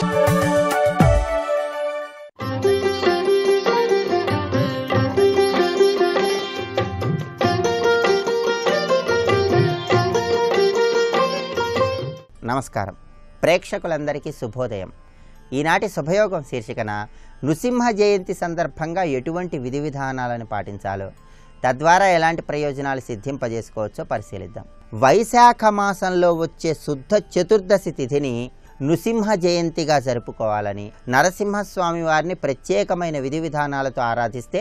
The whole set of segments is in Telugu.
నమస్కారం. ప్రేక్షకులందరికీ శుభోదయం. ఈనాటి శుభయోగం శీర్షికన నృసింహ జయంతి సందర్భంగా ఎటువంటి విధి విధానాలను పాటించాలో, తద్వారా ఎలాంటి ప్రయోజనాలు సిద్ధింపజేసుకోవచ్చో పరిశీలిద్దాం. వైశాఖ మాసంలో వచ్చే శుద్ధ చతుర్దశి తిథిని నృసింహ జయంతిగా జరుపుకోవాలని, నరసింహస్వామి వారిని ప్రత్యేకమైన విధి విధానాలతో ఆరాధిస్తే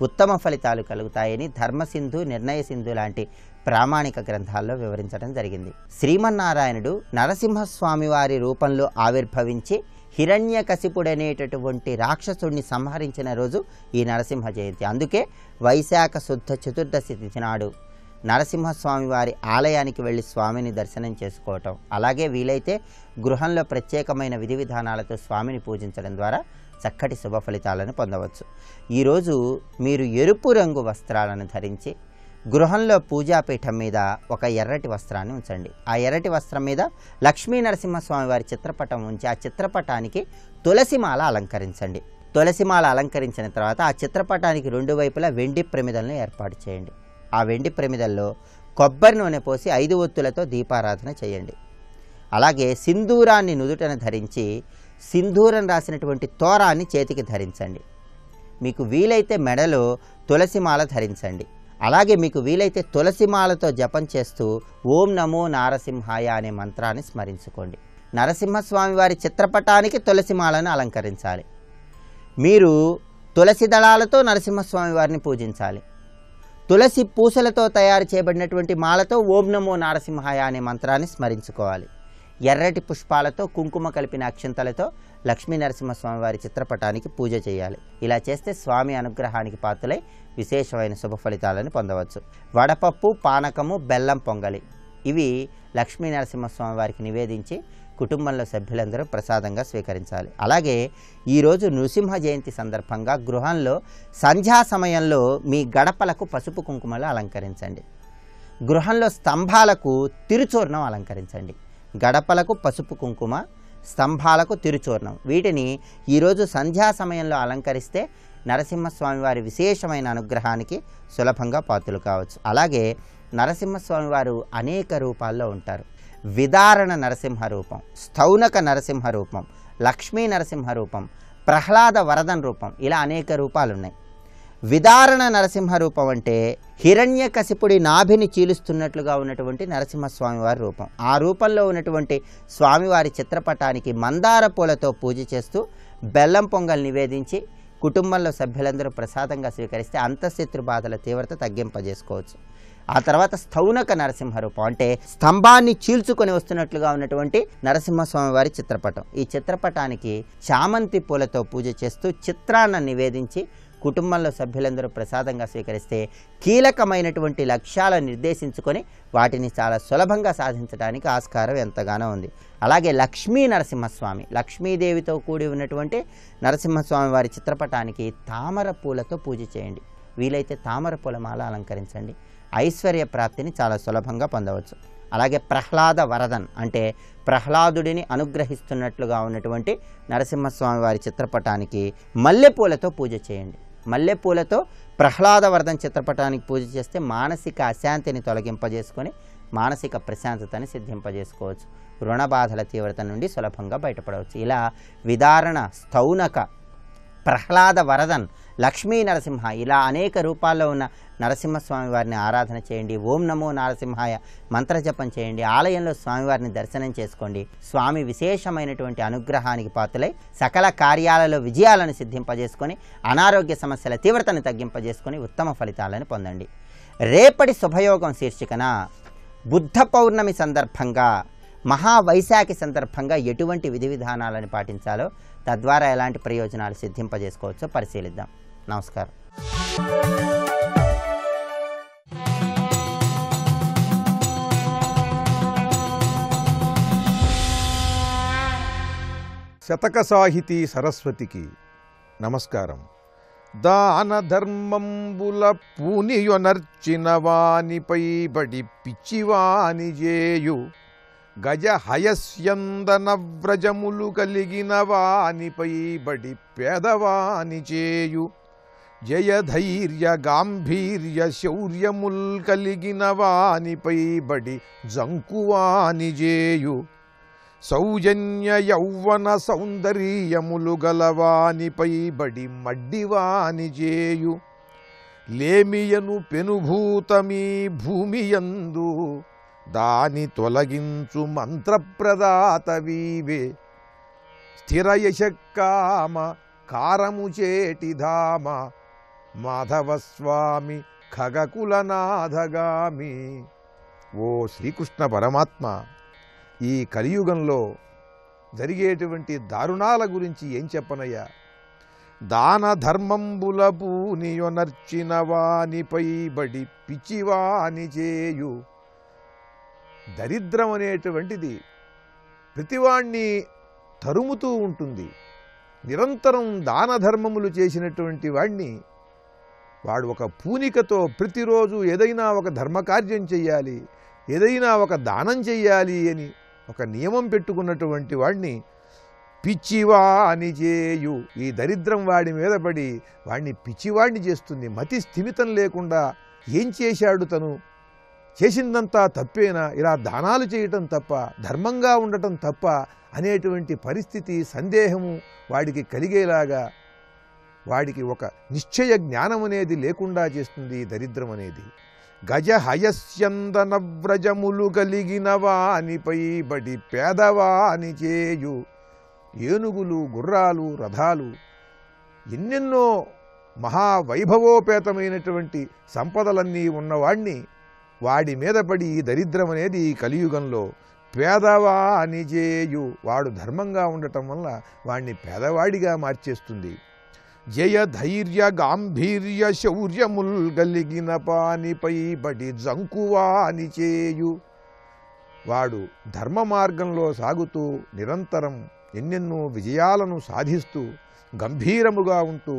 ఉత్తమ ఫలితాలు కలుగుతాయని ధర్మసింధు, నిర్ణయసింధు లాంటి ప్రామాణిక గ్రంథాల్లో వివరించడం జరిగింది. శ్రీమన్నారాయణుడు నరసింహస్వామి వారి రూపంలో ఆవిర్భవించి హిరణ్యకశిపుడనేటటువంటి రాక్షసుడిని సంహరించిన రోజు ఈ నరసింహ జయంతి. అందుకే వైశాఖ శుద్ధ చతుర్దశి తిథి నాడు నరసింహస్వామి వారి ఆలయానికి వెళ్ళి స్వామిని దర్శనం చేసుకోవటం, అలాగే వీలైతే గృహంలో ప్రత్యేకమైన విధి విధానాలతో స్వామిని పూజించడం ద్వారా చక్కటి శుభ ఫలితాలను పొందవచ్చు. ఈరోజు మీరు ఎరుపు రంగు వస్త్రాలను ధరించి గృహంలో పూజాపీఠం మీద ఒక ఎర్రటి వస్త్రాన్ని ఉంచండి. ఆ ఎర్రటి వస్త్రం మీద లక్ష్మీ నరసింహస్వామి వారి చిత్రపటం ఉంచి ఆ చిత్రపటానికి తులసిమాల అలంకరించండి. తులసిమాల అలంకరించిన తర్వాత ఆ చిత్రపటానికి రెండు వైపులా వెండి ప్రమిదలను ఏర్పాటు చేయండి. ఆ వెండి ప్రమిదల్లో కొబ్బరి నూనె పోసి 5 ఒత్తులతో దీపారాధన చేయండి. అలాగే సింధూరాన్ని నుదుటన ధరించి సింధూరం రాసినటువంటి తోరాన్ని చేతికి ధరించండి. మీకు వీలైతే మెడలో తులసిమాల ధరించండి. అలాగే మీకు వీలైతే తులసిమాలతో జపం చేస్తూ ఓం నమో నారసింహాయ అనే మంత్రాన్ని స్మరించుకోండి. నరసింహస్వామి వారి చిత్రపటానికి తులసిమాలను అలంకరించాలి. మీరు తులసి దళాలతో నరసింహస్వామి వారిని పూజించాలి. తులసి పూసలతో తయారు చేయబడినటువంటి మాలతో ఓం నమో నారసింహాయ అనే మంత్రాన్ని స్మరించుకోవాలి. ఎర్రటి పుష్పాలతో కుంకుమ కలిపిన అక్షంతలతో లక్ష్మీ నరసింహస్వామి వారి చిత్రపటానికి పూజ చేయాలి. ఇలా చేస్తే స్వామి అనుగ్రహానికి పాత్రులై విశేషమైన శుభ ఫలితాలను పొందవచ్చు. వడపప్పు, పానకము, బెల్లం పొంగలి ఇవి లక్ష్మీ నరసింహస్వామి వారికి నివేదించి కుటుంబంలో సభ్యులందరూ ప్రసాదంగా స్వీకరించాలి. అలాగే ఈరోజు నృసింహ జయంతి సందర్భంగా గృహంలో సంధ్యా సమయంలో మీ గడపలకు పసుపు కుంకుమలు అలంకరించండి. గృహంలో స్తంభాలకు తిరుచూర్ణం అలంకరించండి. గడపలకు పసుపు కుంకుమ, స్తంభాలకు తిరుచూర్ణం, వీటిని ఈరోజు సంధ్యా సమయంలో అలంకరిస్తే నరసింహస్వామి వారి విశేషమైన అనుగ్రహానికి సులభంగా పాత్రలు కావచ్చు. అలాగే నరసింహస్వామి వారు అనేక రూపాల్లో ఉంటారు. విదారణ నరసింహ రూపం, స్థౌనక నరసింహ రూపం, లక్ష్మీ నరసింహ రూపం, ప్రహ్లాద వరదన్ రూపం, ఇలా అనేక రూపాలు ఉన్నాయి. విదారణ నరసింహ రూపం అంటే హిరణ్యకశిపుడి నాభిని చీలుస్తున్నట్లుగా ఉన్నటువంటి నరసింహస్వామి వారి రూపం. ఆ రూపంలో ఉన్నటువంటి స్వామివారి చిత్రపటానికి మందార పూలతో పూజ చేస్తూ బెల్లం పొంగల్ నివేదించి కుటుంబంలో సభ్యులందరూ ప్రసాదంగా స్వీకరిస్తే అంతఃశత్రు బాధల తీవ్రత తగ్గింపజేసుకోవచ్చు. ఆ తర్వాత స్థౌనక నరసింహ రూపం అంటే స్తంభాన్ని చీల్చుకొని వస్తున్నట్లుగా ఉన్నటువంటి నరసింహస్వామి వారి చిత్రపటం. ఈ చిత్రపటానికి చామంతి పూలతో పూజ చేస్తూ చిత్రాన్ని నివేదించి కుటుంబంలో సభ్యులందరూ ప్రసాదంగా స్వీకరిస్తే కీలకమైనటువంటి లక్ష్యాలను నిర్దేశించుకొని వాటిని చాలా సులభంగా సాధించడానికి ఆస్కారం ఎంతగానో ఉంది. అలాగే లక్ష్మీ నరసింహస్వామి, లక్ష్మీదేవితో కూడి ఉన్నటువంటి నరసింహస్వామి వారి చిత్రపటానికి తామర పూలతో పూజ చేయండి. వీలైతే తామర పూలమాల అలంకరించండి. ఐశ్వర్య ప్రాప్తిని చాలా సులభంగా పొందవచ్చు. అలాగే ప్రహ్లాద వరదన్ అంటే ప్రహ్లాదుడిని అనుగ్రహిస్తున్నట్లుగా ఉన్నటువంటి నరసింహస్వామి వారి చిత్రపటానికి మల్లెపూలతో పూజ చేయండి. మల్లెపూలతో ప్రహ్లాద వరదన్ చిత్రపటానికి పూజ చేస్తే మానసిక అశాంతిని తొలగింపజేసుకొని మానసిక ప్రశాంతతని సిద్ధింపజేసుకోవచ్చు. రుణ బాధల తీవ్రత నుండి సులభంగా బయటపడవచ్చు. ఇలా విదారణ, స్థౌనక, ప్రహ్లాద వరదన్, లక్ష్మీ నరసింహ ఇలా అనేక రూపాల్లో ఉన్న నరసింహస్వామి వారిని ఆరాధన చేయండి. ఓం నమో నారసింహాయ మంత్రజపం చేయండి. ఆలయంలో స్వామివారిని దర్శనం చేసుకోండి. స్వామి విశేషమైనటువంటి అనుగ్రహానికి పాత్రులై సకల కార్యాలలో విజయాలను సిద్ధింపజేసుకొని అనారోగ్య సమస్యల తీవ్రతను తగ్గింపజేసుకొని ఉత్తమ ఫలితాలను పొందండి. రేపటి శుభయోగం శీర్షికన బుద్ధ పౌర్ణమి సందర్భంగా, మహావైశాఖి సందర్భంగా ఎటువంటి విధి విధానాలను పాటించాలో, తద్వారా ఎలాంటి ప్రయోజనాలు సిద్ధింపజేసుకోవచ్చో పరిశీలిద్దాం. నమస్కారం. శతక సాహితీ సరస్వతికి నమస్కారం. దాన ధర్మంబుల పూనియొనర్చిన వానిపై బడి పిచ్చివాని జేయు గజ హయస్యందన వ్రజములు కలిగిన వానిపై బడి పేదవాని చేయు జయధైర్య గాంభీర్య శౌర్యముల్ కలిగిన వానిపై బడి జంకువాని జేయు సౌజన్య యౌవన సౌందర్యములు గలవానిపై బడి మడ్డివాని జేయు లేమియను పెనుభూతమీ భూమియందు దాని తొలగించు మంత్రప్రదాతవీవే స్థిరయశక్కామ కారము చేటిధామ మాధవస్వామి ఖగకులనాథగామి. ఓ శ్రీకృష్ణ పరమాత్మ, ఈ కలియుగంలో జరిగేటువంటి దారుణాల గురించి ఏం చెప్పనయ్యా? దాన ధర్మంబుల పూనియొనర్చిన వానిపై బడి పిచ్చివాని చేయు. దరిద్రం అనేటువంటిది ప్రతివాణ్ణి తరుముతూ ఉంటుంది. నిరంతరం దాన ధర్మములు చేసినటువంటి వాణ్ణి వాడు ఒక పూనికతో ప్రతిరోజు ఏదైనా ఒక ధర్మకార్యం చెయ్యాలి, ఏదైనా ఒక దానం చెయ్యాలి అని ఒక నియమం పెట్టుకున్నటువంటి వాడిని పిచ్చివాని చేయు. ఈ దరిద్రం వాడి మీద పడి వాడిని పిచ్చివాడిని చేస్తుంది. మతి స్థిమితం లేకుండా ఏం చేశాడు, తను చేసిందంతా తప్పేనా, ఇలా దానాలు చేయటం తప్ప, ధర్మంగా ఉండటం తప్ప అనేటువంటి పరిస్థితి, సందేహము వాడికి కలిగేలాగా వాడికి ఒక నిశ్చయ జ్ఞానం అనేది లేకుండా చేస్తుంది దరిద్రం అనేది. గజ హయస్యందన వ్రజములు కలిగిన వానిపై బడి పేదవాని చేయు. ఏనుగులు, గుర్రాలు, రథాలు, ఎన్నెన్నో మహావైభవోపేతమైనటువంటి సంపదలన్నీ ఉన్నవాణ్ణి వాడి మీద పడి ఈ దరిద్రం అనేది ఈ కలియుగంలో పేదవాని చేయు. వాడు ధర్మంగా ఉండటం వల్ల వాడిని పేదవాడిగా మార్చేస్తుంది. జయ ధైర్య గాంభీర్య శౌర్యముల్ గలిగిన పానిపై బడి జంకువాని చేయు. వాడు ధర్మ మార్గంలో సాగుతూ నిరంతరం ఎన్నెన్నో విజయాలను సాధిస్తూ గంభీరముగా ఉంటూ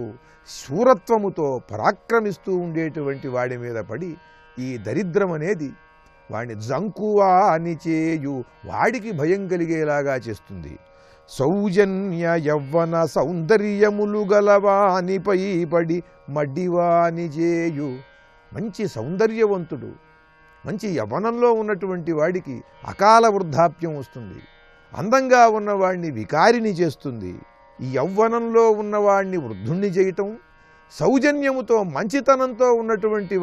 శూరత్వముతో పరాక్రమిస్తూ ఉండేటువంటి వాడి మీద పడి ఈ దరిద్రం అనేది వాడిని జంకువాని చేయు, వాడికి భయం కలిగేలాగా చేస్తుంది. సౌజన్య యవ్వన సౌందర్యములు గలవానిపై పడి మడ్డివాని చేయు. మంచి సౌందర్యవంతుడు, మంచి యవ్వనంలో ఉన్నటువంటి వాడికి అకాల వృద్ధాప్యం వస్తుంది. అందంగా ఉన్నవాడిని వికారిని చేస్తుంది. ఈ యవ్వనంలో ఉన్నవాడిని వృద్ధుణ్ణి చేయటం, సౌజన్యముతో మంచితనంతో ఉన్నటువంటి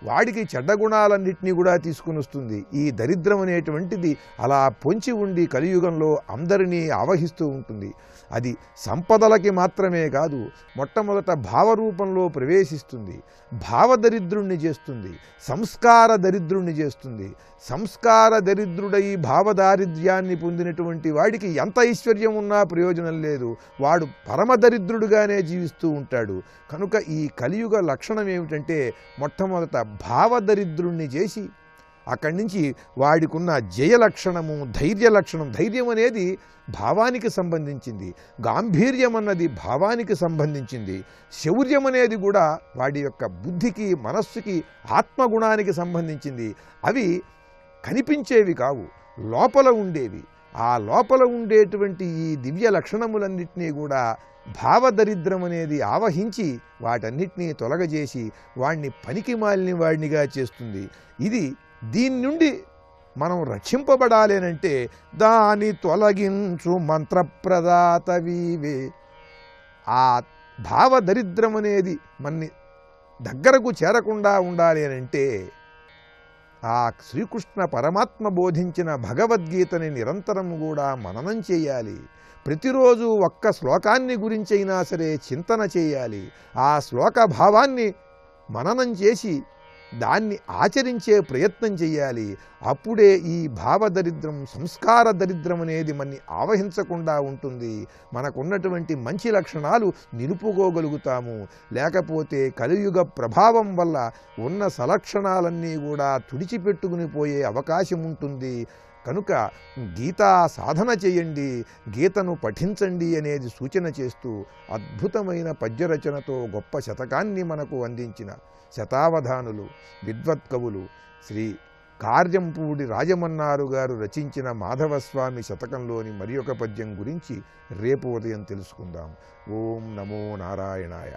వాడికి చెడ్డ గుణాలన్నింటినీ కూడా తీసుకుని వస్తుంది. ఈ దరిద్రం అనేటువంటిది అలా పొంచి ఉండి కలియుగంలో అందరినీ ఆవహిస్తూ ఉంటుంది. అది సంపదలకి మాత్రమే కాదు, మొట్టమొదట భావరూపంలో ప్రవేశిస్తుంది, భావదరిద్రుణ్ణి చేస్తుంది, సంస్కార దరిద్రుణ్ణి చేస్తుంది. సంస్కార దరిద్రుడై భావదారిద్ర్యాన్ని పొందినటువంటి వాడికి ఎంత ఐశ్వర్యం ఉన్నా ప్రయోజనం లేదు, వాడు పరమదరిద్రుడుగానే జీవిస్తూ ఉంటాడు. కనుక ఈ కలియుగ లక్షణం ఏమిటంటే మొట్టమొదట భావదరిద్రుణ్ణి చేసి అక్కడి నుంచి వాడికున్న జయ లక్షణము, ధైర్య లక్షణం. ధైర్యం అనేది భావానికి సంబంధించింది, గాంభీర్యం అన్నది భావానికి సంబంధించింది, శౌర్యం అనేది కూడా వాడి యొక్క బుద్ధికి, మనస్సుకి, ఆత్మగుణానికి సంబంధించింది. అవి కనిపించేవి కావు, లోపల ఉండేవి. ఆ లోపల ఉండేటువంటి ఈ దివ్య లక్షణములన్నింటినీ కూడా భావదరిద్రం అనేది ఆవహించి వాటన్నిటినీ తొలగజేసి వాడిని పనికి మాలిన వాడినిగా చేస్తుంది. దీని నుండి మనం రక్షింపబడాలేనంటే దాని తొలగించు మంత్రప్రదాతవీవే. ఆ భావదరిద్రం అనేది మన్ని దగ్గరకు చేరకుండా ఉండాలి అనంటే ఆ శ్రీకృష్ణ పరమాత్మ బోధించిన భగవద్గీతని నిరంతరం కూడా మననం చేయాలి. ప్రతిరోజు ఒక్క శ్లోకాన్ని గురించైనా సరే చింతన చేయాలి. ఆ శ్లోక భావాన్ని మననం చేసి దాన్ని ఆచరించే ప్రయత్నం చేయాలి. అప్పుడే ఈ భావదరిద్రం, సంస్కార దరిద్రం అనేది మనని ఆవహించకుండా ఉంటుంది. మనకున్నటువంటి మంచి లక్షణాలు నిలుపుకోగలుగుతాము. లేకపోతే కలియుగ ప్రభావం వల్ల ఉన్న సలక్షణాలన్నీ కూడా తుడిచిపెట్టుకుని పోయే అవకాశం ఉంటుంది. కనుక గీతా సాధన చేయండి, గీతను పఠించండి అనేది సూచన చేస్తూ అద్భుతమైన పద్యరచనతో గొప్ప శతకాన్ని మనకు అందించిన శతావధానులు, విద్వత్కవులు శ్రీ కార్యంపూడి రాజమన్నారు గారు రచించిన మాధవస్వామి శతకంలోని మరి ఒక పద్యం గురించి రేపు ఉదయం తెలుసుకుందాం. ఓం నమో నారాయణాయ.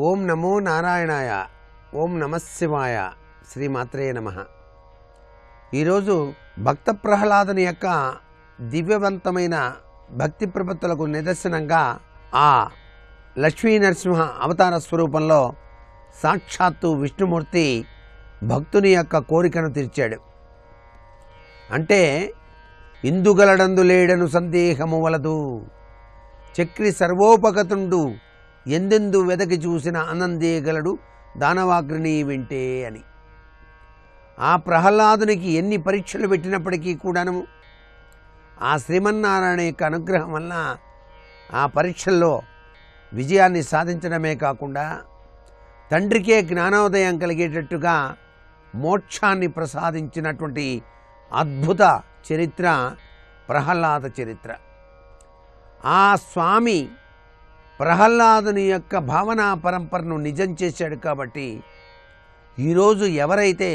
ఓం నమో నారాయణాయ. ఓం నమశివాయ. శ్రీమాత్రే నమః. ఈరోజు భక్త ప్రహ్లాదుని యొక్క దివ్యవంతమైన భక్తి ప్రపత్తులకు నిదర్శనంగా ఆ లక్ష్మీ నరసింహ అవతార స్వరూపంలో సాక్షాత్తు విష్ణుమూర్తి భక్తుని యొక్క కోరికను తీర్చాడు. అంటే ఇందుగలడందు లేడను సందేహము వలదు, చక్రి సర్వోపగతుండు, ఎందెందు వెదకి చూసిన ఆనందేగలడు దానవాగ్రిని వింటే అని. ఆ ప్రహ్లాదునికి ఎన్ని పరీక్షలు పెట్టినప్పటికీ కూడాను ఆ శ్రీమన్నారాయణ యొక్క అనుగ్రహం వలన ఆ పరీక్షల్లో విజయాన్ని సాధించడమే కాకుండా తండ్రికే జ్ఞానోదయం కలిగేటట్టుగా మోక్షాన్ని ప్రసాదించినటువంటి అద్భుత చరిత్ర ప్రహ్లాద చరిత్ర. ఆ స్వామి ప్రహ్లాదుని యొక్క భావనా పరంపరను నిజం చేశాడు. కాబట్టి ఈరోజు ఎవరైతే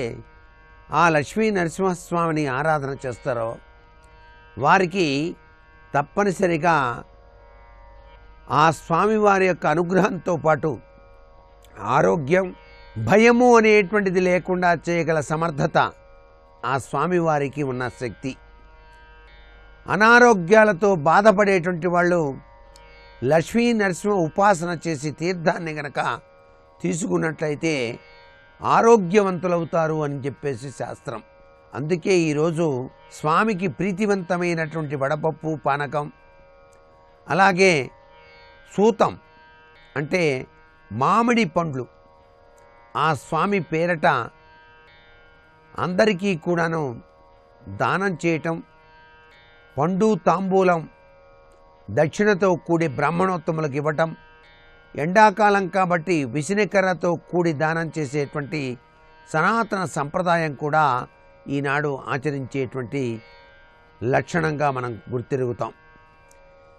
ఆ లక్ష్మీ నరసింహస్వామిని ఆరాధన చేస్తారో వారికి తప్పనిసరిగా ఆ స్వామివారి యొక్క అనుగ్రహంతో పాటు ఆరోగ్యం, భయము అనేటువంటిది లేకుండా చేయగల సమర్థత ఆ స్వామివారికి ఉన్న శక్తి. అనారోగ్యాలతో బాధపడేటువంటి వాళ్ళు లక్ష్మీ నరసింహ ఉపాసన చేసి తీర్థాన్ని గనక తీసుకున్నట్లయితే ఆరోగ్యవంతులవుతారు అని చెప్పేసి శాస్త్రం. అందుకే ఈరోజు స్వామికి ప్రీతివంతమైనటువంటి వడపప్పు పానకం, అలాగే సూతం అంటే మామిడి పండ్లు ఆ స్వామి పేరట అందరికీ కూడాను దానం చేయటం, పండు తాంబూలం దక్షిణతో కూడి బ్రాహ్మణోత్తములకు ఇవ్వటం, ఎండాకాలం కాబట్టి విసినకర్రతో కూడి దానం చేసేటువంటి సనాతన సంప్రదాయం కూడా ఈనాడు ఆచరించేటువంటి లక్షణంగా మనం గుర్తిరుగుతాం.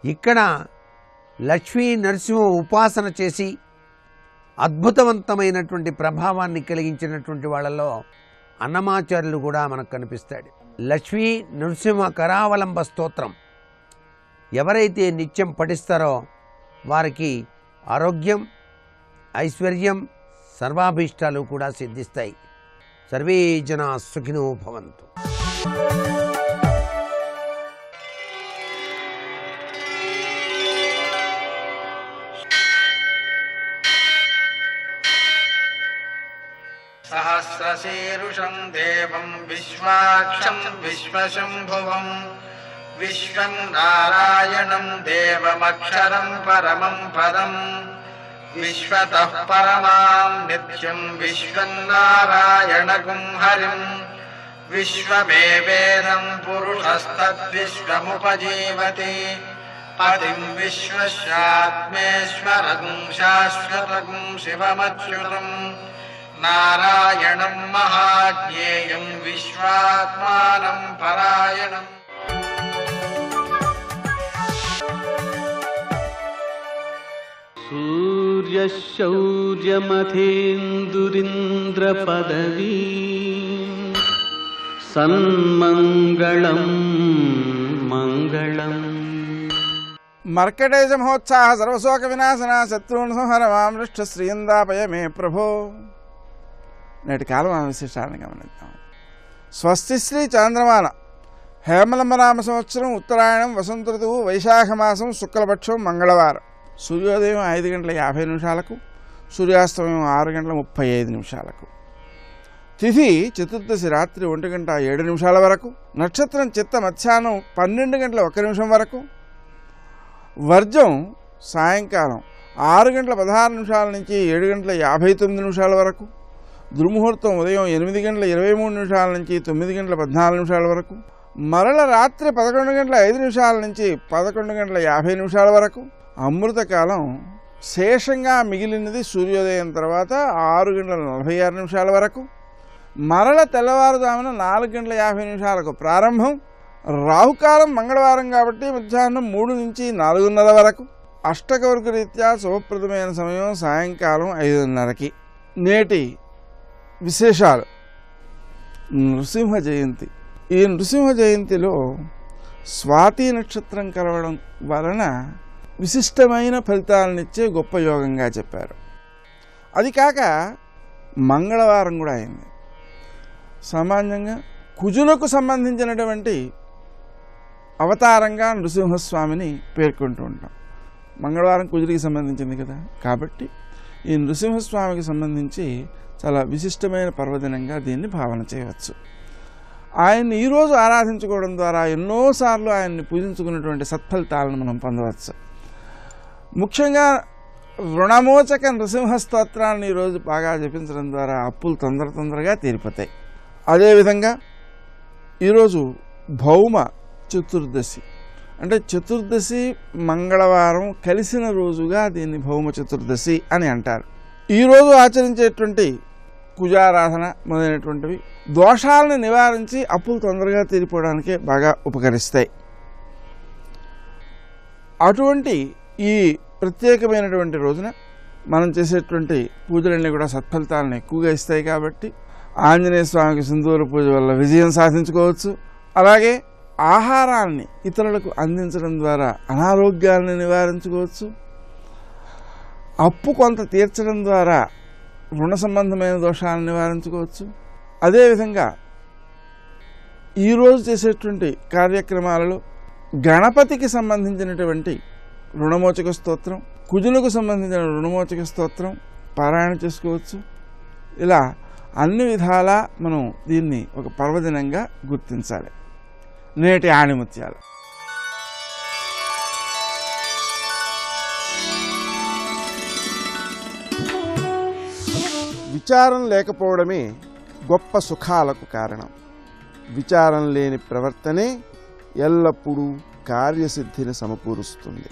ఇక్కడ లక్ష్మీ నరసింహ ఉపాసన చేసి అద్భుతవంతమైనటువంటి ప్రభావాన్ని కలిగించినటువంటి వాళ్ళలో అన్నమాచార్యులు కూడా మనకు కనిపిస్తాడు. లక్ష్మీ నరసింహ కరావలంబ స్తోత్రం ఎవరైతే నిత్యం పఠిస్తారో వారికి ఆరోగ్యం, ఐశ్వర్యం, సర్వాభీష్టాలు కూడా సిద్ధిస్తాయి. సర్వే జనా సుఖినో భవంతు. సహస్రశీరుషం దేవం విశ్వాక్షం విశ్వశంభువం విశ్వం నారాయణం దేవమక్షరం పరమం పదం విశ్వతః పరమాం నిత్యం విశ్వం నారాయణగుం హరిం విశ్వమేవేదం పురుషస్తద్విశ్వముపజీవతి పతిం విశ్వస్యాత్మేశ్వరగుం శాశ్వతగుం శివమచ్యుతం నారాయణం మహాజ్ఞేయం విశ్వాత్మానం పరాయణం. సూర్యశౌర్యమథేందురింద్రపదవీ సన్మంగళం మంగళం. మర్కటేశ మహోత్సాహ సర్వశోక వినాశన శత్రువును సంహర మామృష్ట శ్రీయందాపయ మే ప్రభో. నేటి కాలం విశేషాలను గమనిద్దాం. స్వస్తి శ్రీ చాంద్రమాన హేమలంబనామ సంవత్సరం ఉత్తరాయణం వసంత ఋతువు వైశాఖ మాసం శుక్లపక్షం మంగళవారం. సూర్యోదయం 5:50 సూర్యాస్తమయం 6:35 తిథి చతుర్దశి రాత్రి 1:07 వరకు. నక్షత్రం చిత్త మధ్యాహ్నం 12:01 వరకు. వర్జం సాయంకాలం 6:16 నుంచి 7:59 వరకు. దుర్ముహూర్తం ఉదయం 8:23 నుంచి 9:14 వరకు. మరల రాత్రి 11:05 నుంచి 11:50 వరకు. అమృతకాలం శేషంగా మిగిలినది సూర్యోదయం తర్వాత 6:46 వరకు. మరల తెల్లవారుజామున 4:50 ప్రారంభం, రాహుకాలం మంగళవారం కాబట్టి మధ్యాహ్నం 3 నుంచి 4:30 వరకు. అష్టకవర్గ రీత్యా శుభప్రదమైన సమయం సాయంకాలం 5:30కి. నేటి విశేషాలు. నృసింహ జయంతి. ఈ నృసింహ జయంతిలో స్వాతి నక్షత్రం కలవడం వలన విశిష్టమైన ఫలితాలనిచ్చే గొప్ప యోగంగా చెప్పారు. అది కాక మంగళవారం కూడా అయింది. సామాన్యంగా కుజునకు సంబంధించినటువంటి అవతారంగా నృసింహస్వామిని పేర్కొంటూ ఉంటాం. మంగళవారం కుజుడికి సంబంధించింది కదా, కాబట్టి ఈ నృసింహస్వామికి సంబంధించి చాలా విశిష్టమైన పర్వదినంగా దీన్ని భావన చేయవచ్చు. ఆయన్ని ఈరోజు ఆరాధించుకోవడం ద్వారా ఎన్నోసార్లు ఆయన్ని పూజించుకున్నటువంటి సత్ఫలితాలను మనం పొందవచ్చు. ముఖ్యంగా రుణమోచక నృసింహ స్తోత్రాన్ని ఈరోజు బాగా జపించడం ద్వారా అప్పులు తొందరగా తీరిపోతాయి. అదేవిధంగా ఈరోజు భౌమ చతుర్దశి, అంటే చతుర్దశి మంగళవారం కలిసిన రోజుగా దీన్ని భౌమ చతుర్దశి అని అంటారు. ఈరోజు ఆచరించేటువంటి కుజారాధన మొదలైనటువంటివి దోషాలను నివారించి అప్పులు తొందరగా తీరిపోవడానికే బాగా ఉపకరిస్తాయి. అటువంటి ఈ ప్రత్యేకమైనటువంటి రోజున మనం చేసేటువంటి పూజలన్నీ కూడా సత్ఫలితాలను ఎక్కువగా ఇస్తాయి. కాబట్టి ఆంజనేయ స్వామికి సింధూర పూజ వల్ల విజయం సాధించుకోవచ్చు. అలాగే ఆహారాన్ని ఇతరులకు అందించడం ద్వారా అనారోగ్యాలను నివారించుకోవచ్చు. అప్పు కొంత తీర్చడం ద్వారా రుణ సంబంధమైన దోషాలను నివారించుకోవచ్చు. అదేవిధంగా ఈరోజు చేసేటువంటి కార్యక్రమాలలో గణపతికి సంబంధించినటువంటి రుణమోచక స్తోత్రం, కుజులకు సంబంధించిన రుణమోచక స్తోత్రం పారాయణ చేసుకోవచ్చు. ఇలా అన్ని విధాలా మనం దీన్ని ఒక పర్వదినంగా గుర్తించాలి. నేటి ఆణిముత్యాలు. విచారం లేకపోవడమే గొప్ప సుఖాలకు కారణం. విచారం లేని ప్రవర్తనే ఎల్లప్పుడూ కార్యసిద్ధిని సమకూరుస్తుంది.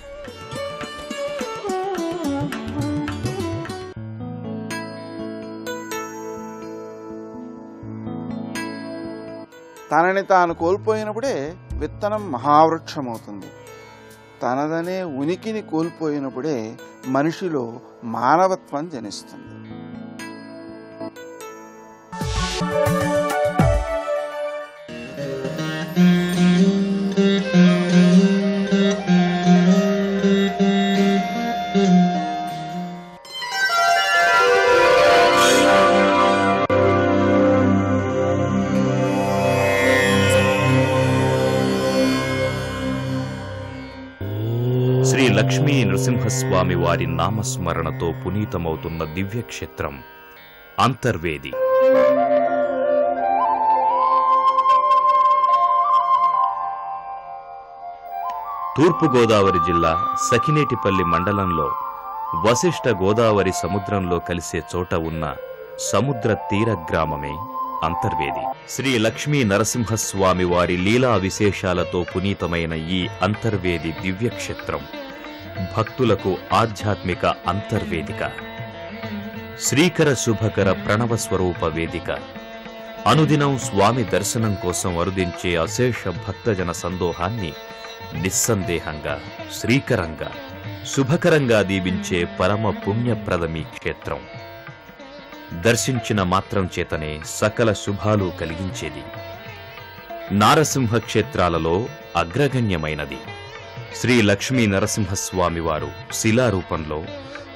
తనని తాను కోల్పోయినప్పుడే విత్తనం మహావృక్షమవుతుంది. తనదనే ఉనికిని కోల్పోయినప్పుడే మనిషిలో మానవత్వం జనిస్తుంది. శ్రీ లక్ష్మీ నృసింహస్వామి వారి నామస్మరణతో పునీతమవుతున్న దివ్యక్షేత్రం అంతర్వేది. తూర్పుగోదావరి జిల్లా సఖినేటిపల్లి మండలంలో వశిష్ఠ గోదావరి సముద్రంలో కలిసే చోట ఉన్న సముద్ర తీర గ్రామమే అంతర్వేది. శ్రీ లక్ష్మీ నరసింహస్వామి వారి లీలా విశేషాలతో పునీతమైన ఈ అంతర్వేది దివ్యక్షేత్రం భక్తులకు ఆధ్యాత్మిక అంతర్వేదిక, శ్రీకర శుభకర ప్రణవ స్వరూప వేదిక. అనుదినం స్వామి దర్శనం కోసం వరుదించే అశేష భక్తజన సందోహాన్ని నిస్సందేహంగా శ్రీకరంగా శుభకరంగా దీవించే పరమ పుణ్యప్రదమీ క్షేత్రం. దర్శించిన మాత్రం చేతనే సకల శుభాలు కలిగించేది. నారసింహ క్షేత్రాలలో అగ్రగణ్యమైనది. శ్రీ లక్ష్మీ నరసింహస్వామి వారు శిలారూపంలో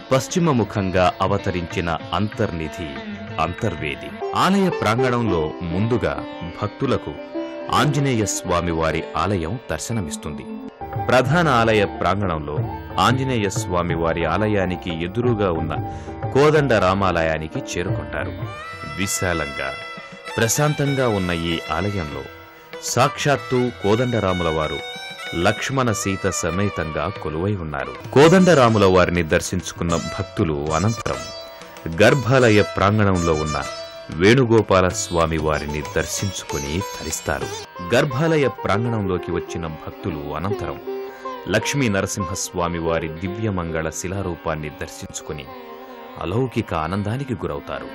పశ్చిమముఖంగా అవతరించిన అంతర్నిధి అంతర్వేది. ఆలయ ప్రాంగణంలో ముందుగా భక్తులకు ఆంజనేయ స్వామి వారి ఆలయం దర్శనమిస్తుంది. ప్రధాన ఆలయ ప్రాంగణంలో ఆంజనేయ స్వామి వారి ఆలయానికి ఎదురుగా ఉన్న కోదండ రామాలయానికి చేరుకుంటారు. విశాలంగా ప్రశాంతంగా ఉన్న ఈ ఆలయంలో సాక్షాత్తు కోదండరాముల వారు లక్ష్మణ సీత సమేతంగా కొలువై ఉన్నారు. కోదండరాముల వారిని దర్శించుకున్న భక్తులు అనంతరం గర్భాలయ ప్రాంగణంలో ఉన్న వేణుగోపాల స్వామి వారిని దర్శించుకుని తరిస్తారు. గర్భాలయ ప్రాంగణంలోకి వచ్చిన భక్తులు అనంతరం లక్ష్మీ నరసింహస్వామి వారి దివ్యమంగళ శిలారూపాన్ని దర్శించుకుని అలౌకిక ఆనందానికి గురవుతారు.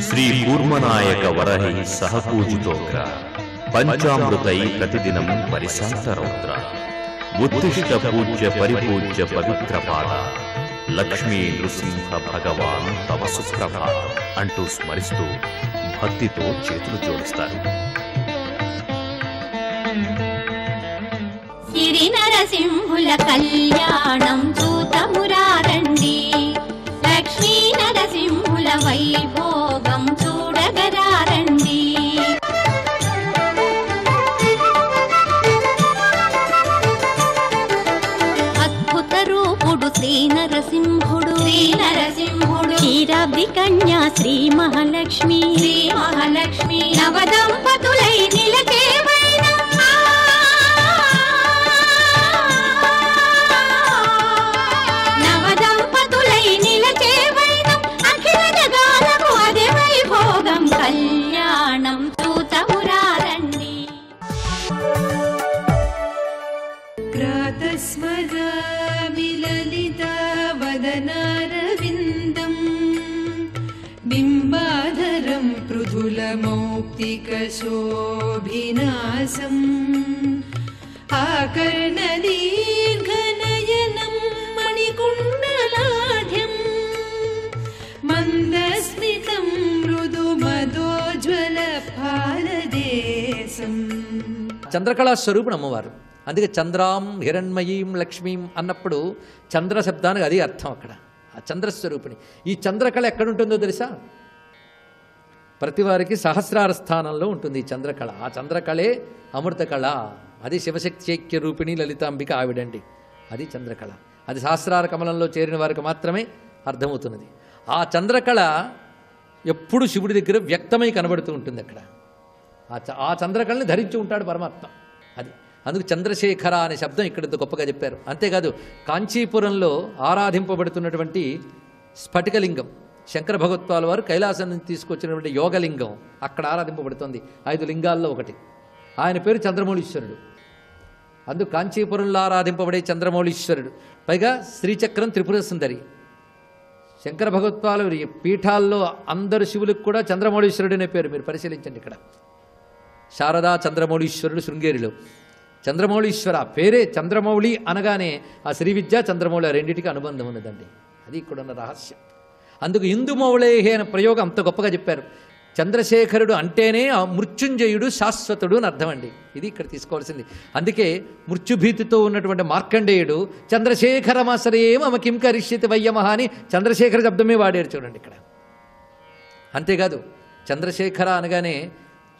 శ్రీ కూర్మనాయక వరహి సహపూజితోగ్ర పంచామృతై ప్రతిదినం పరిశాంత రౌద్ర ఉత్తిష్ట పూజ్య పరిపూజ్య పవిత్ర పాద లక్ష్మీ నృసింహ భగవాన్ తవ సుప్రభాతం అంటూ స్మరిస్తూ భక్తితో చేతులు జోడిస్తారు. సిరి నరసింహుల కళ్యాణం చూతమురారండి, లక్ష్మీ నరసింహుల వైభోగం చూడగరారండి. అద్భుత రూపుడు శ్రీ నరసింహుడు, క్షీరాబ్ది కన్యా శ్రీ మహాలక్ష్మి, నవదంపతులై నిలచేవైన అఖిల జగాలకు అదే వైభోగం కళ్యాణం చూతమురారండి. ప్రాతస్మరామి లలితా వదనారవిందం బింబాధరం పృథులమౌక్తికశోభినాశం ఆకర్ణదీర్ఘనయనం మణికుండలాఢ్యం మందస్మితం మృదు మదోజ్వల ఫాలదేశం. చంద్రకళా స్వరూపుడు అమ్మవారు. అందుకే చంద్రాం హిరణ్మయీం లక్ష్మీం అన్నప్పుడు చంద్ర శబ్దానికి అది అర్థం. అక్కడ ఆ చంద్రస్వరూపిణి. ఈ చంద్రకళ ఎక్కడుంటుందో తెలుసా? ప్రతి వారికి సహస్రార స్థానంలో ఉంటుంది ఈ చంద్రకళ. ఆ చంద్రకళే అమృత కళ. అది శివశక్తి రూపిణి లలితాంబిక ఆవిడండి. అది చంద్రకళ. అది సహస్రార కమలంలో చేరిన వారికి మాత్రమే అర్థమవుతున్నది. ఆ చంద్రకళ ఎప్పుడు శివుడి దగ్గర వ్యక్తమై కనబడుతూ ఉంటుంది. అక్కడ ఆ చంద్రకళని ధరించి ఉంటాడు పరమాత్మ. అది అందుకు చంద్రశేఖర అనే శబ్దం ఇక్కడ గొప్పగా చెప్పారు. అంతేకాదు కాంచీపురంలో ఆరాధింపబడుతున్నటువంటి స్ఫటికలింగం శంకర భగవత్పాల వారు కైలాసం నుంచి తీసుకొచ్చినటువంటి యోగలింగం అక్కడ ఆరాధింపబడుతుంది. 5 లింగాల్లో ఒకటి. ఆయన పేరు చంద్రమౌళీశ్వరుడు. అందుకు కాంచీపురంలో ఆరాధింపబడే చంద్రమౌళీశ్వరుడు. పైగా శ్రీచక్రం త్రిపుర సుందరి. శంకర భగవత్పాల పీఠాల్లో అందరు శివులకు కూడా చంద్రమౌళీశ్వరుడు అనే పేరు. మీరు పరిశీలించండి. ఇక్కడ శారదా చంద్రమౌళీశ్వరుడు శృంగేరిలో. చంద్రమౌళీశ్వర పేరే చంద్రమౌళి అనగానే ఆ శ్రీ విద్య చంద్రమౌళి రెండింటికి అనుబంధం ఉన్నదండి. అది ఇక్కడున్న రహస్యం. అందుకు ఇందుమౌళేహే అనే ప్రయోగం అంత గొప్పగా చెప్పారు. చంద్రశేఖరుడు అంటేనే ఆ మృత్యుంజయుడు శాశ్వతుడు అని అర్థం అండి. ఇది ఇక్కడ తీసుకోవాల్సింది. అందుకే మృత్యుభీతితో ఉన్నటువంటి మార్కండేయుడు చంద్రశేఖరమాసరే మమ కిం కరిష్యతి వయ్యమహ అని చంద్రశేఖర శబ్దమే వాడారు చూడండి ఇక్కడ. అంతేకాదు చంద్రశేఖర అనగానే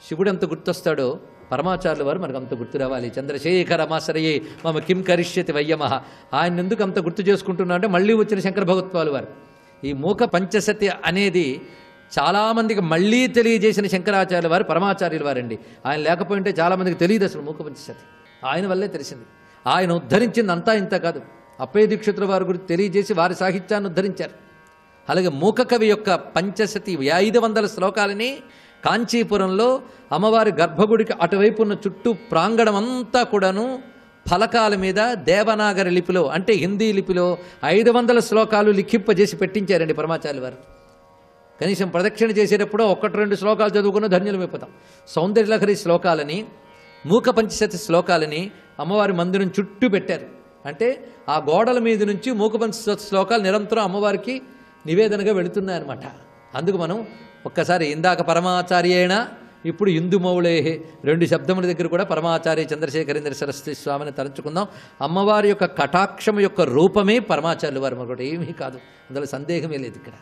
శివుడు ఎంత గుర్తొస్తాడో పరమాచార్యుల వారు మనకు అంత గుర్తు రావాలి. చంద్రశేఖరమాసరయే మమ కిం కరిష్యతి వయ్యమహ. ఆయన ఎందుకు అంత గుర్తు చేసుకుంటున్నా అంటే మళ్ళీ వచ్చిన శంకర భగవత్పాలు వారు ఈ మూక పంచసతి అనేది చాలామందికి మళ్ళీ తెలియజేసిన శంకరాచార్యుల వారు పరమాచార్యుల వారండి. ఆయన లేకపోయింటే చాలామందికి తెలియదు అసలు మూక పంచసతి. ఆయన వల్లే తెలిసింది. ఆయన ఉద్ధరించింది అంతా ఇంత కాదు. అప్పయ్య దీక్షితుల వారి గురించి తెలియజేసి వారి సాహిత్యాన్ని ఉద్ధరించారు. అలాగే మూక కవి యొక్క పంచసతి 500 శ్లోకాలని కాంచీపురంలో అమ్మవారి గర్భగుడికి అటువైపు ఉన్న చుట్టూ ప్రాంగణం అంతా కూడాను ఫలకాల మీద దేవనాగరి లిపిలో అంటే హిందీ లిపిలో 500 శ్లోకాలు లిఖింపజేసి పెట్టించారండి పరమాచార్యుల వారు. కనీసం ప్రదక్షిణ చేసేటప్పుడు 1-2 శ్లోకాలు చదువుకున్న ధన్యులమైపోతాం. సౌందర్యలహరి శ్లోకాలని మూక పంచశతి శ్లోకాలని అమ్మవారి మందిరం చుట్టూ పెట్టారు. అంటే ఆ గోడల మీద నుంచి మూక పంచశతి శ్లోకాలు నిరంతరం అమ్మవారికి నివేదనగా వెళుతున్నాయన్నమాట. అందుకు మనం ఒక్కసారి ఇందాక పరమాచార్యేణ ఇప్పుడు ఇందుమౌళేహే 2 శబ్దముల దగ్గర కూడా పరమాచార్య చంద్రశేఖరేంద్ర సరస్వతి స్వామిని తలంచుకుందాం. అమ్మవారి యొక్క కటాక్షం యొక్క రూపమే పరమాచార్యుల వారు, మరొకటి ఏమీ కాదు. అందులో సందేహమే లేదు. ఇక్కడ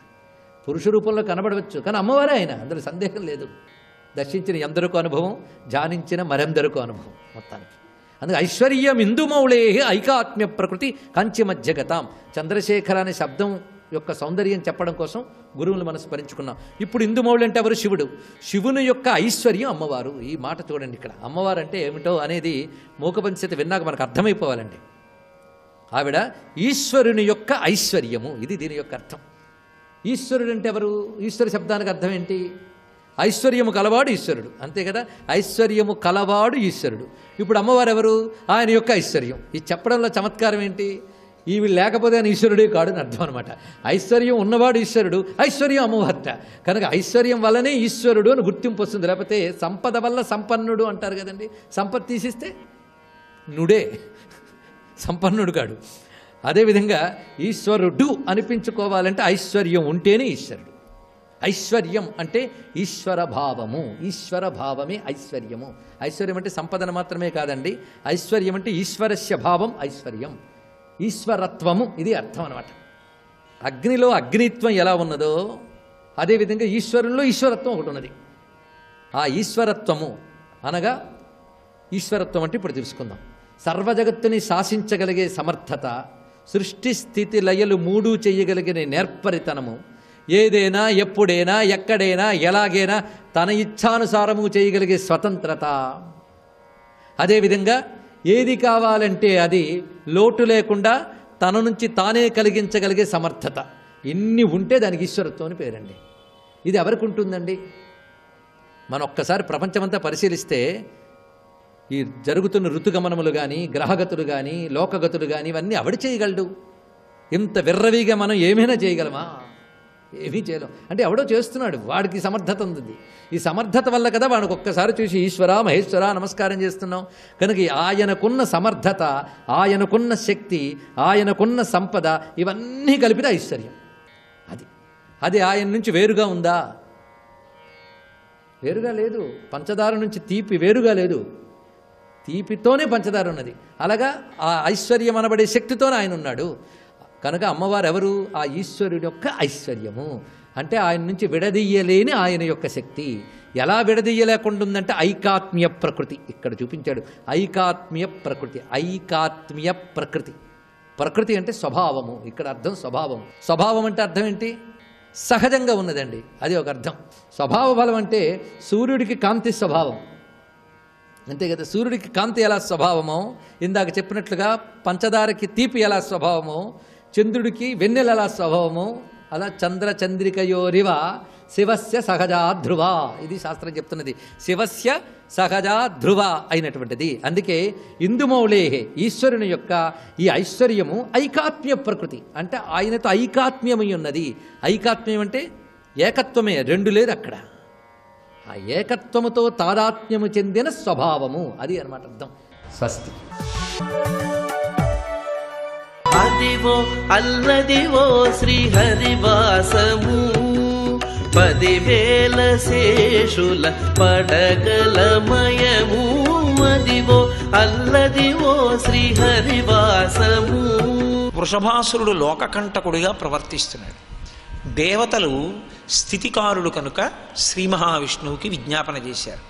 పురుష రూపంలో కనబడవచ్చు కానీ అమ్మవారే ఆయన, అందులో సందేహం లేదు. దర్శించిన ఎందరికో అనుభవం, ధ్యానించిన మరెందరికో అనుభవం మొత్తానికి. అందుకే ఐశ్వర్యం ఇందుమౌళేహే ఐకాత్మ్య ప్రకృతి కంచి మధ్యగతాం. చంద్రశేఖర అనే శబ్దం యొక్క సౌందర్యం చెప్పడం కోసం గురువులు మనం స్మరించుకున్నాం. ఇప్పుడు ఇందుమౌళి అంటే ఎవరు? శివుడు. శివుని యొక్క ఐశ్వర్యం అమ్మవారు. ఈ మాట చూడండి. ఇక్కడ అమ్మవారు అంటే ఏమిటో అనేది మూకపంచతి విన్నాక మనకు అర్థమైపోవాలండి. ఆవిడ ఈశ్వరుని యొక్క ఐశ్వర్యము, ఇది దీని యొక్క అర్థం. ఈశ్వరుడు అంటే ఎవరు? ఈశ్వర శబ్దానికి అర్థం ఏంటి? ఐశ్వర్యము కలవాడు ఈశ్వరుడు, అంతే కదా. ఐశ్వర్యము కలవాడు ఈశ్వరుడు. ఇప్పుడు అమ్మవారు ఎవరు? ఆయన యొక్క ఐశ్వర్యం. ఇది చెప్పడంలో చమత్కారం ఏంటి? వీళ్ళు లేకపోతే ఆయన ఈశ్వరుడే కాడు అని అర్థం అనమాట. ఐశ్వర్యం ఉన్నవాడు ఈశ్వరుడు, ఐశ్వర్యం అమ్మవార్త. కనుక ఐశ్వర్యం వల్లనే ఈశ్వరుడు అని గుర్తింపు వస్తుంది. లేకపోతే సంపద వల్ల సంపన్నుడు అంటారు కదండి. సంపద తీసిస్తే నుడే, సంపన్నుడు కాడు. అదేవిధంగా ఈశ్వరుడు అనిపించుకోవాలంటే ఐశ్వర్యం ఉంటేనే ఈశ్వరుడు. ఐశ్వర్యం అంటే ఈశ్వర భావము, ఈశ్వర భావమే ఐశ్వర్యము. ఐశ్వర్యం అంటే సంపదన మాత్రమే కాదండి. ఐశ్వర్యం అంటే ఈశ్వరస్య భావం ఐశ్వర్యం, ఈశ్వరత్వము, ఇది అర్థం అనమాట. అగ్నిలో అగ్నిత్వం ఎలా ఉన్నదో అదేవిధంగా ఈశ్వరుల్లో ఈశ్వరత్వం ఒకటి ఉన్నది. ఆ ఈశ్వరత్వము అనగా ఈశ్వరత్వం అంటే ఇప్పుడు తెలుసుకుందాం. సర్వజగత్తుని శాసించగలిగే సమర్థత, సృష్టి స్థితి లయలు మూడు చేయగలిగిన నేర్పరితనము, ఏదైనా ఎప్పుడైనా ఎక్కడైనా ఎలాగైనా తన ఇచ్ఛానుసారము చేయగలిగే స్వతంత్రత, అదేవిధంగా ఏది కావాలంటే అది లోటు లేకుండా తన నుంచి తానే కలిగించగలిగే సమర్థత, ఇన్ని ఉంటే దానికి ఈశ్వరత్వం అని పేరండి. ఇది ఎవరికి ఉంటుందండి? మనం ఒక్కసారి ప్రపంచమంతా పరిశీలిస్తే ఈ జరుగుతున్న ఋతుగమనములు కానీ, గ్రహగతులు కానీ, లోకగతులు కానీ ఇవన్నీ ఎవడు చేయగలడు? ఇంత విర్రవీగా మనం ఏమైనా చేయగలమా? ఏమీ చేయలేం. అంటే ఎవడో చేస్తున్నాడు, వాడికి సమర్థత ఉంది. ఈ సమర్థత వల్ల కదా వాడికి ఒక్కసారి చూసి ఈశ్వర మహేశ్వర నమస్కారం చేస్తున్నాం. కనుక ఆయనకున్న సమర్థత, ఆయనకున్న శక్తి, ఆయనకున్న సంపద ఇవన్నీ కలిపిన ఐశ్వర్యం. అది ఆయన నుంచి వేరుగా ఉందా? వేరుగా లేదు. పంచదార నుంచి తీపి వేరుగా లేదు, తీపితోనే పంచదార ఉన్నది. అలాగా ఆ ఐశ్వర్యం అనబడే శక్తితోనే ఆయన ఉన్నాడు. కనుక అమ్మవారు ఎవరు? ఆ ఈశ్వరుడి యొక్క ఐశ్వర్యము. అంటే ఆయన నుంచి విడదీయలేని ఆయన యొక్క శక్తి. ఎలా విడదీయలేకుండా ఉందంటే ఐకాత్మ్య ప్రకృతి. ఇక్కడ చూపించాడు ఐకాత్మ్య ప్రకృతి. ఐకాత్మ్య ప్రకృతి, ప్రకృతి అంటే స్వభావము. ఇక్కడ అర్థం స్వభావం. స్వభావం అంటే అర్థం ఏంటి? సహజంగా ఉన్నదండి, అది ఒక అర్థం. స్వభావ బలం అంటే సూర్యుడికి కాంతి స్వభావం, అంతే కదా. సూర్యుడికి కాంతి ఎలా స్వభావమో, ఇందాక చెప్పినట్లుగా పంచదారకి తీపి ఎలా స్వభావమో, చంద్రుడికి వెన్నెల ఎలా స్వభావమో, అలా చంద్ర చంద్రికయోరివ శివస్య సహజా ధ్రువ. ఇది శాస్త్రం చెప్తున్నది. శివస్య సహజా ధ్రువ అయినటువంటిది. అందుకే ఇందుమౌళేహే ఈశ్వరుని యొక్క ఈ ఐశ్వర్యము ఐకాత్మ్య ప్రకృతి. అంటే ఆయనతో ఐకాత్మ్యమై ఉన్నది. ఐకాత్మ్యం అంటే ఏకత్వమే, రెండు లేదు అక్కడ. ఆ ఏకత్వముతో తాదాత్మ్యము చెందిన స్వభావము, అది అన్నమాట అర్థం. స్వస్తి. అదివో అల్లదివో శ్రీహరివాసము, 10,000 శేషుల పడగలమయము. అదివో అల్లదివో శ్రీహరివాసము. వృషభాసురుడు లోకకంటకుడిగా ప్రవర్తిస్తున్నాడు. దేవతలు స్థితికారుడు కనుక శ్రీ మహావిష్ణువుకి విజ్ఞాపన చేశారు.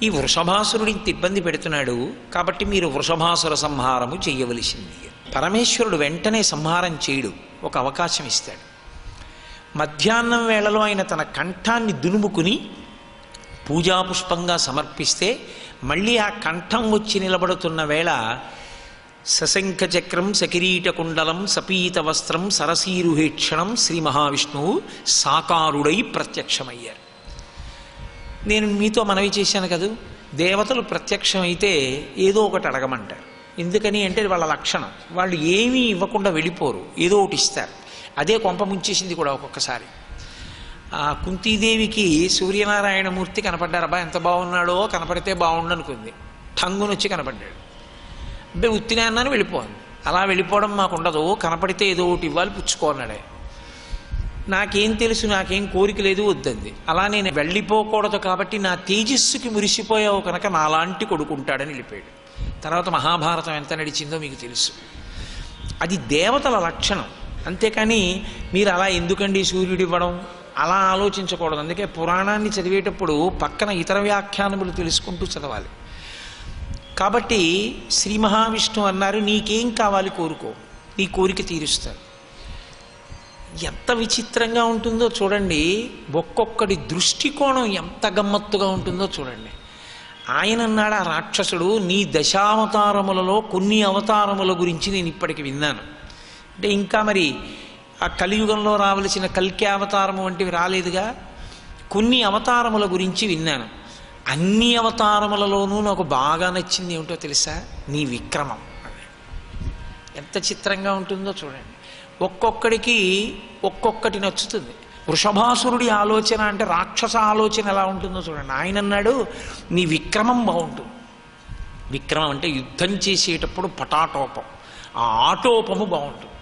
ఈ వృషభాసురుడు ఇంత ఇబ్బంది పెడుతున్నాడు కాబట్టి మీరు వృషభాసుర సంహారము చేయవలసింది. పరమేశ్వరుడు వెంటనే సంహారం చేయడు, ఒక అవకాశం ఇస్తాడు. మధ్యాహ్నం వేళలో ఆయన తన కంఠాన్ని దునుముకుని పూజాపుష్పంగా సమర్పిస్తే మళ్ళీ ఆ కంఠం వచ్చి నిలబడుతున్న వేళ సశంఖ చక్రం సకిరీట కుండలం సపీత వస్త్రం సరసీరుహేక్షణం శ్రీ మహావిష్ణువు సాకారుడై ప్రత్యక్షమయ్యారు. నేను మీతో మనవి చేశాను కదూ, దేవతలు ప్రత్యక్షమైతే ఏదో ఒకటి అడగమంటారు. ఎందుకని అంటే వాళ్ళ లక్షణం, వాళ్ళు ఏమీ ఇవ్వకుండా వెళ్ళిపోరు, ఏదో ఒకటి ఇస్తారు. అదే కొంప ముంచేసింది కూడా ఒక్కొక్కసారి. ఆ కుంతీదేవికి సూర్యనారాయణమూర్తి కనపడ్డారు. అబ్బా ఎంత బాగున్నాడో, కనపడితే బాగుండు అనుకుంది. ఠంగునొచ్చి కనపడ్డాడు. అబ్బాయి ఉత్తినే అన్నాను వెళ్ళిపోవాలి. అలా వెళ్ళిపోవడం మాకు ఉండదు, కనపడితే ఏదో ఒకటి ఇవ్వాలి, పుచ్చుకోన్నాడే. నాకేం తెలుసు, నాకేం కోరిక లేదు, వద్దంది. అలా నేను వెళ్ళిపోకూడదు కాబట్టి నా తేజస్సుకి మురిసిపోయావు కనుక నాలాంటి కొడుకుంటాడని వెళ్ళిపోయాడు. తర్వాత మహాభారతం ఎంత నడిచిందో మీకు తెలుసు. అది దేవతల లక్షణం. అంతేకాని మీరు అలా ఎందుకండి సూర్యుడు ఇవ్వడం అలా ఆలోచించకూడదు. అందుకే పురాణాన్ని చదివేటప్పుడు పక్కన ఇతర వ్యాఖ్యానములు తెలుసుకుంటూ చదవాలి. కాబట్టి శ్రీ మహావిష్ణువు అన్నారు, నీకేం కావాలి కోరుకో, నీ కోరిక తీరుస్తారు. ఎంత విచిత్రంగా ఉంటుందో చూడండి, ఒక్కొక్కడి దృష్టికోణం ఎంత గమ్మత్తుగా ఉంటుందో చూడండి. ఆయన అన్నాడు ఆ రాక్షసుడు, నీ దశావతారములలో కొన్ని అవతారముల గురించి నేను ఇప్పటికి విన్నాను. అంటే ఇంకా మరి ఆ కలియుగంలో రావలసిన కల్కి అవతారము వంటివి రాలేదుగా, కొన్ని అవతారముల గురించి విన్నాను. అన్ని అవతారములలోనూ నాకు బాగా నచ్చింది ఏమిటో తెలుసా? నీ విక్రమం. ఎంత చిత్రంగా ఉంటుందో చూడండి. ఒక్కొక్కడికి ఒక్కొక్కటి నచ్చుతుంది. వృషభాసురుడి ఆలోచన అంటే రాక్షస ఆలోచన ఎలా ఉంటుందో చూడండి. ఆయన అన్నాడు, నీ విక్రమం బాగుంటుంది. విక్రమం అంటే యుద్ధం చేసేటప్పుడు పటాటోపం, ఆ ఆటోపము బాగుంటుంది.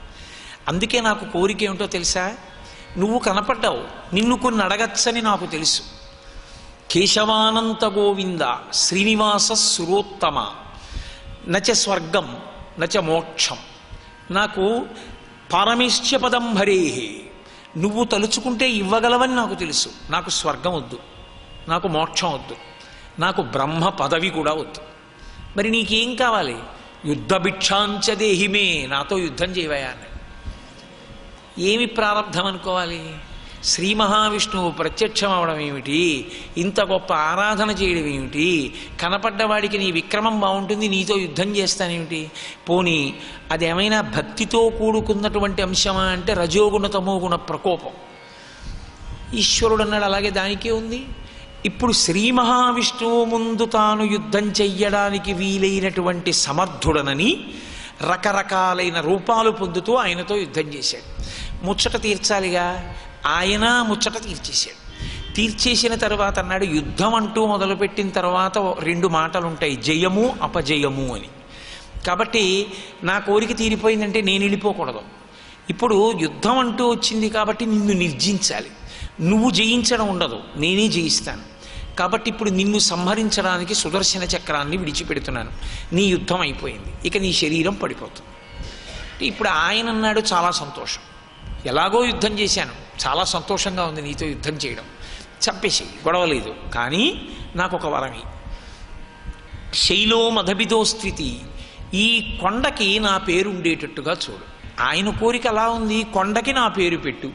అందుకే నాకు కోరిక ఏమిటో తెలుసా? నువ్వు కనపడ్డావు, నిన్ను కొన్ని అడగచ్చని నాకు తెలుసు. కేశవానంత గోవింద శ్రీనివాస సురోత్తమ నచ స్వర్గం నచ మోక్షం, నాకు పారమేశ్య పదం హరేహే, నువ్వు తలుచుకుంటే ఇవ్వగలవని నాకు తెలుసు. నాకు స్వర్గం వద్దు, నాకు మోక్షం వద్దు, నాకు బ్రహ్మ పదవి కూడా వద్దు. మరి నీకేం కావాలి? యుద్ధ భిక్షాంచ దేహిమే, నాతో యుద్ధం చేయవయా అన్నాడు. ఏమి ప్రారంధం అనుకోవాలి? శ్రీ మహావిష్ణువు ప్రత్యక్షం అవడం ఏమిటి, ఇంత గొప్ప ఆరాధన చేయడం ఏమిటి, కనపడ్డవాడికి నీ విక్రమం బాగుంటుంది, నీతో యుద్ధం చేస్తానేమిటి? పోనీ అదేమైనా భక్తితో కూడుకున్నటువంటి అంశమా అంటే రజోగుణ తమోగుణ ప్రకోపం. ఈశ్వరుడు అన్నాడు అలాగే దానికే ఉంది. ఇప్పుడు శ్రీ మహావిష్ణువు ముందు తాను యుద్ధం చెయ్యడానికి వీలైనటువంటి సమర్థుడనని రకరకాలైన రూపాలు పొందుతూ ఆయనతో యుద్ధం చేశాడు. ముచ్చట తీర్చాలిగా, ఆయన ముచ్చట తీర్చేశాడు. తీర్చేసిన తర్వాత అన్నాడు, యుద్ధం అంటూ మొదలుపెట్టిన తర్వాత 2 మాటలు ఉంటాయి, జయము అపజయము అని. కాబట్టి నా కోరిక తీరిపోయిందంటే నేను వెళ్ళిపోకూడదు. ఇప్పుడు యుద్ధం అంటూ వచ్చింది కాబట్టి నిన్ను నిర్జించాలి. నువ్వు జయించడం ఉండదు, నేనే జయిస్తాను. కాబట్టి ఇప్పుడు నిన్ను సంహరించడానికి సుదర్శన చక్రాన్ని విడిచిపెడుతున్నాను. నీ యుద్ధం అయిపోయింది, ఇక నీ శరీరం పడిపోతుంది. ఇప్పుడు ఆయన అన్నాడు, చాలా సంతోషం, ఎలాగో యుద్ధం చేశాను, చాలా సంతోషంగా ఉంది నీతో యుద్ధం చేయడం, చంపేసి గొడవలేదు. కానీ నాకు ఒక వరమి, శైలో మధబిదో స్థితి, ఈ కొండకి నా పేరు ఉండేటట్టుగా చూడు. ఆయన కోరిక అలా ఉంది, కొండకి నా పేరు పెట్టు.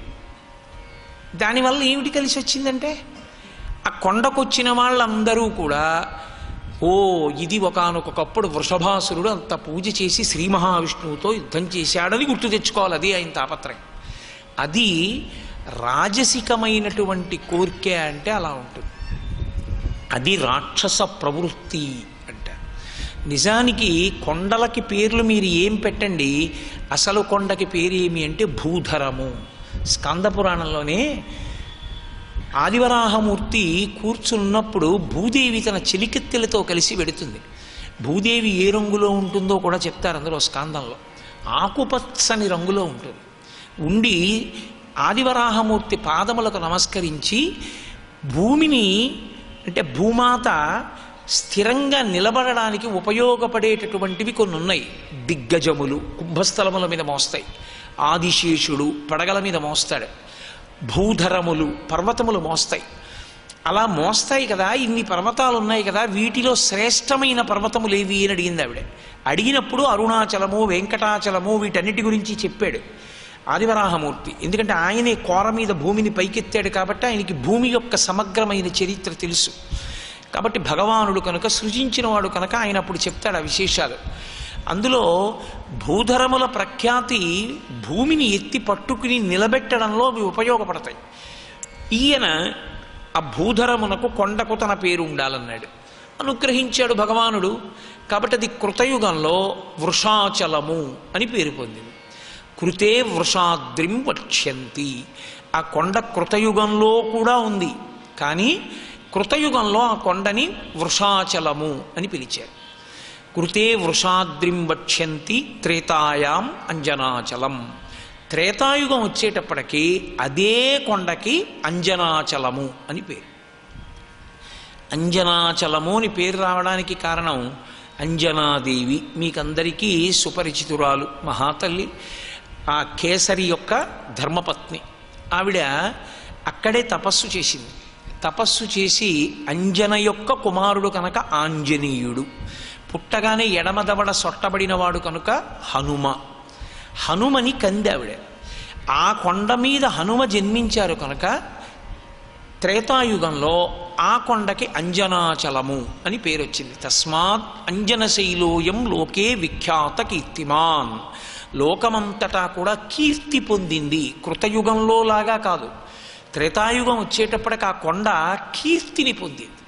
దానివల్ల ఏమిటి కలిసి వచ్చిందంటే, ఆ కొండకొచ్చిన వాళ్ళందరూ కూడా, ఓ ఇది ఒకానొకప్పుడు వృషభాసురుడు అంత పూజ చేసి శ్రీ మహావిష్ణువుతో యుద్ధం చేశాడని గుర్తు తెచ్చుకోవాలి. అది ఆయన తాపత్రయం. అది రాజసికమైనటువంటి కోరిక అంటే అలా ఉంటుంది. అది రాక్షస ప్రవృత్తి అంటారు. నిజానికి కొండలకి పేర్లు మీరు ఏం పెట్టండి, అసలు కొండకి పేరు ఏమి అంటే భూధరము. స్కంద పురాణంలోనే ఆదివరాహమూర్తి కూర్చున్నప్పుడు భూదేవి తన చెలికెత్తెలతో కలిసి వెడుతుంది. భూదేవి ఏ రంగులో ఉంటుందో కూడా చెప్తారు అందులో స్కందంలో. ఆకుపచ్చని రంగులో ఉంటుంది. ఉండి ఆదివరాహమూర్తి పాదములకు నమస్కరించి భూమిని అంటే భూమాత స్థిరంగా నిలబడడానికి ఉపయోగపడేటటువంటివి కొన్ని ఉన్నాయి. దిగ్గజములు కుంభస్థలముల మీద మోస్తాయి, ఆదిశేషుడు పడగల మీద మోస్తాడు, భూధరములు పర్వతములు మోస్తాయి. అలా మోస్తాయి కదా, ఇన్ని పర్వతాలు ఉన్నాయి కదా, వీటిలో శ్రేష్టమైన పర్వతములు ఏవి అని అడిగింది ఆవిడ. అడిగినప్పుడు అరుణాచలము వెంకటాచలము వీటన్నిటి గురించి చెప్పాడు ఆదివరాహమూర్తి. ఎందుకంటే ఆయనే కోర మీద భూమిని పైకెత్తాడు కాబట్టి ఆయనకి భూమి యొక్క సమగ్రమైన చరిత్ర తెలుసు. కాబట్టి భగవానుడు కనుక, సృజించినవాడు కనుక ఆయన అప్పుడు చెప్తాడు ఆ విశేషాలు. అందులో భూధరముల ప్రఖ్యాతి భూమిని ఎత్తి పట్టుకుని నిలబెట్టడంలో అవి ఉపయోగపడతాయి. ఈయన ఆ భూధరమునకు కొండకు తన పేరు ఉండాలన్నాడు, అనుగ్రహించాడు భగవానుడు. కాబట్టి అది కృతయుగంలో వృషాచలము అని పేరు పొందింది. కృతే వృషాద్రిం వక్ష్యంతి. ఆ కొండ కృతయుగంలో కూడా ఉంది, కానీ కృతయుగంలో ఆ కొండని వృషాచలము అని పిలిచారు. కృతే వృషాద్రిం వక్ష్యంతి త్రేతాయాం అంజనాచలం. త్రేతాయుగం వచ్చేటప్పటికీ అదే కొండకి అంజనాచలము అని పేరు. అంజనాచలము అని పేరు రావడానికి కారణం అంజనాదేవి, మీకందరికీ సుపరిచితురాలు, మహాతల్లి, ఆ కేసరి యొక్క ధర్మపత్ని. ఆవిడ అక్కడే తపస్సు చేసింది. తపస్సు చేసి అంజన యొక్క కుమారుడు కనుక ఆంజనేయుడు, పుట్టగానే ఎడమదవడ సొట్టబడినవాడు కనుక హనుమ. హనుమని కంది ఆవిడ. ఆ కొండ మీద హనుమ జన్మించారు కనుక త్రేతాయుగంలో ఆ కొండకి అంజనాచలము అని పేరు వచ్చింది. తస్మాత్ అంజనశైలోయం లోకే విఖ్యాత కీర్తిమాన్. లోకమంతటా కూడా కీర్తి పొందింది. కృతయుగంలో లాగా కాదు, త్రేతాయుగం వచ్చేటప్పటికి ఆ కొండ కీర్తిని పొందింది.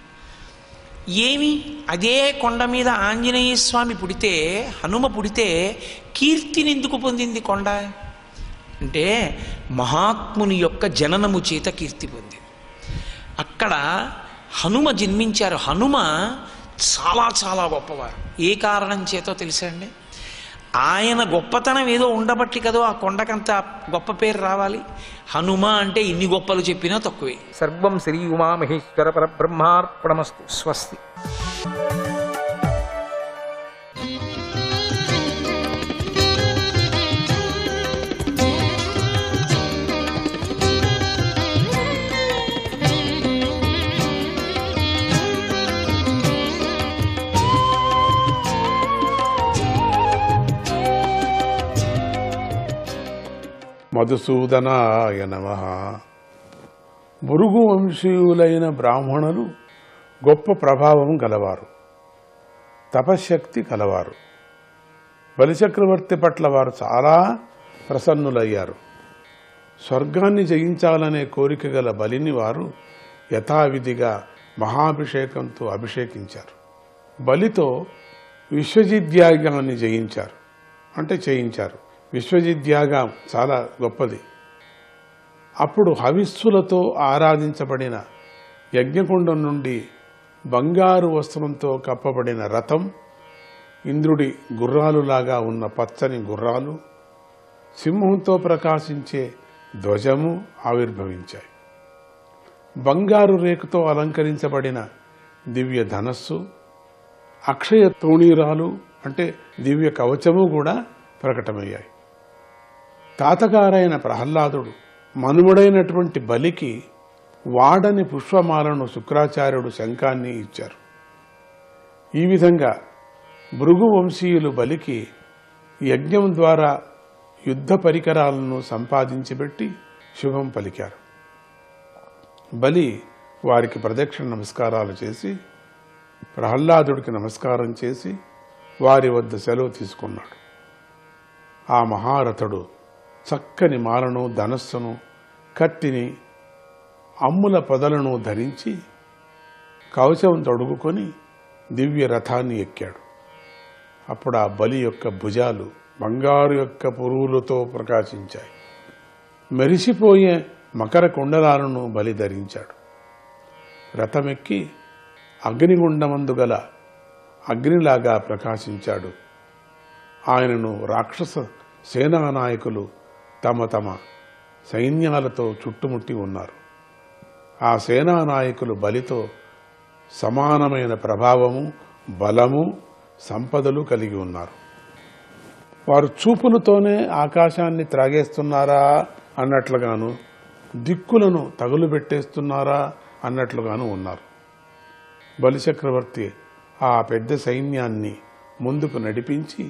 ఏమి అదే కొండ మీద ఆంజనేయ స్వామి పుడితే, హనుమ పుడితే కీర్తిని ఎందుకు పొందింది కొండ అంటే మహాత్ముని యొక్క జననము చేత కీర్తి పొందింది. అక్కడ హనుమ జన్మించారు. హనుమ చాలా చాలా గొప్పవారు. ఏ కారణం చేతో తెలుసా అండి? ఆయన గొప్పతనం ఏదో ఉండబట్టి కదో ఆ కొండకంత గొప్ప పేరు రావాలి. హనుమ అంటే ఇన్ని గొప్పలు చెప్పినా తక్కువే. సర్వం శ్రీ ఉమామహేశ్వర పరబ్రహ్మార్పణమస్తు. స్వస్తి. మధుసూదనాయ నమః. భృగు వంశీయులైన బ్రాహ్మణులు గొప్ప ప్రభావం గలవారు, తపశ్శక్తి కలవారు. బలిచక్రవర్తి పట్ల వారు చాలా ప్రసన్నులయ్యారు. స్వర్గాన్ని జయించాలనే కోరిక గల బలిని వారు యథావిధిగా మహాభిషేకంతో అభిషేకించారు. బలితో విశ్వజిద్యాగాన్ని జయించారు, అంటే చేయించారు. విశ్వజిద్యాగం చాలా గొప్పది. అప్పుడు హవిస్సులతో ఆరాధించబడిన యజ్ఞకుండం నుండి బంగారు వస్త్రంతో కప్పబడిన రథం, ఇంద్రుడి గుర్రాలులాగా ఉన్న పచ్చని గుర్రాలు, సింహంతో ప్రకాశించే ధ్వజము ఆవిర్భవించాయి. బంగారు రేకుతో అలంకరించబడిన దివ్య ధనస్సు, అక్షయ తూణీరాలు అంటే దివ్య కవచము కూడా ప్రకటమయ్యాయి. తాతగారైన ప్రహ్లాదుడు మనుమడైనటువంటి బలికి వాడని పుష్పమాలను శుక్రాచార్యుడు శంఖాన్ని ఇచ్చారు. ఈ విధంగా భృగు వంశీయులు బలికి యజ్ఞం ద్వారా యుద్ధ పరికరాలను సంపాదించిపెట్టి శుభం పలికారు. బలి వారికి ప్రదక్షిణ నమస్కారాలు చేసి ప్రహ్లాదుడికి నమస్కారం చేసి వారి వద్ద సెలవు తీసుకున్నాడు. ఆ మహారథుడు చక్కని మాలను, ధనస్సును, కత్తిని, అమ్ముల పొదలను ధరించి కవచం తొడుగుకొని దివ్య రథాన్ని ఎక్కాడు. అప్పుడు ఆ బలి యొక్క భుజాలు బంగారు యొక్క పురువులతో ప్రకాశించాయి. మెరిసిపోయే మకర కుండలాలను బలి ధరించాడు. రథమెక్కి అగ్నిగుండమందు గల అగ్నిలాగా ప్రకాశించాడు. ఆయనను రాక్షస సేనానాయకులు తమ తమ సైన్యాలతో చుట్టుముట్టి ఉన్నారు. ఆ సేనానాయకులు బలితో సమానమైన ప్రభావము, బలము, సంపదలు కలిగి ఉన్నారు. వారు చూపులతోనే ఆకాశాన్ని త్రాగేస్తున్నారా అన్నట్లుగాను, దిక్కులను తగులుబెట్టేస్తున్నారా అన్నట్లుగాను ఉన్నారు. బలిచక్రవర్తి ఆ పెద్ద సైన్యాన్ని ముందుకు నడిపించి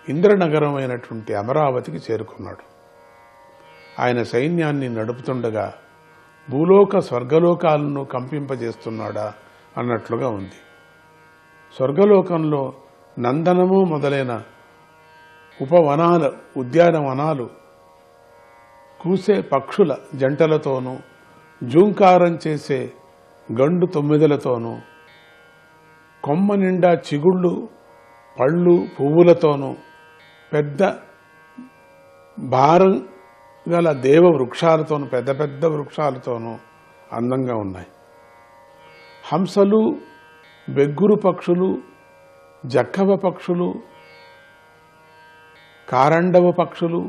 ఇంద్రనగరమైనటువంటి అమరావతికి చేరుకున్నాడు. ఆయన సైన్యాన్ని నడుపుతుండగా భూలోక స్వర్గలోకాలను కంపింపజేస్తున్నాడా అన్నట్లుగా ఉంది. స్వర్గలోకంలో నందనము మొదలైన ఉద్యానవనాలు కూసే పక్షుల జంటలతోనూ, జూంకారం చేసే గండు తొమ్మిదలతోనూ, కొమ్మ నిండా చిగుళ్ళు, పళ్ళు, పువ్వులతోనూ, పెద్ద భారం గల దేవ వృక్షాలతోనూ, పెద్ద పెద్ద వృక్షాలతోనూ అందంగా ఉన్నాయి. హంసలు, బెగ్గురు పక్షులు, జక్కవ పక్షులు, కారండవ పక్షులు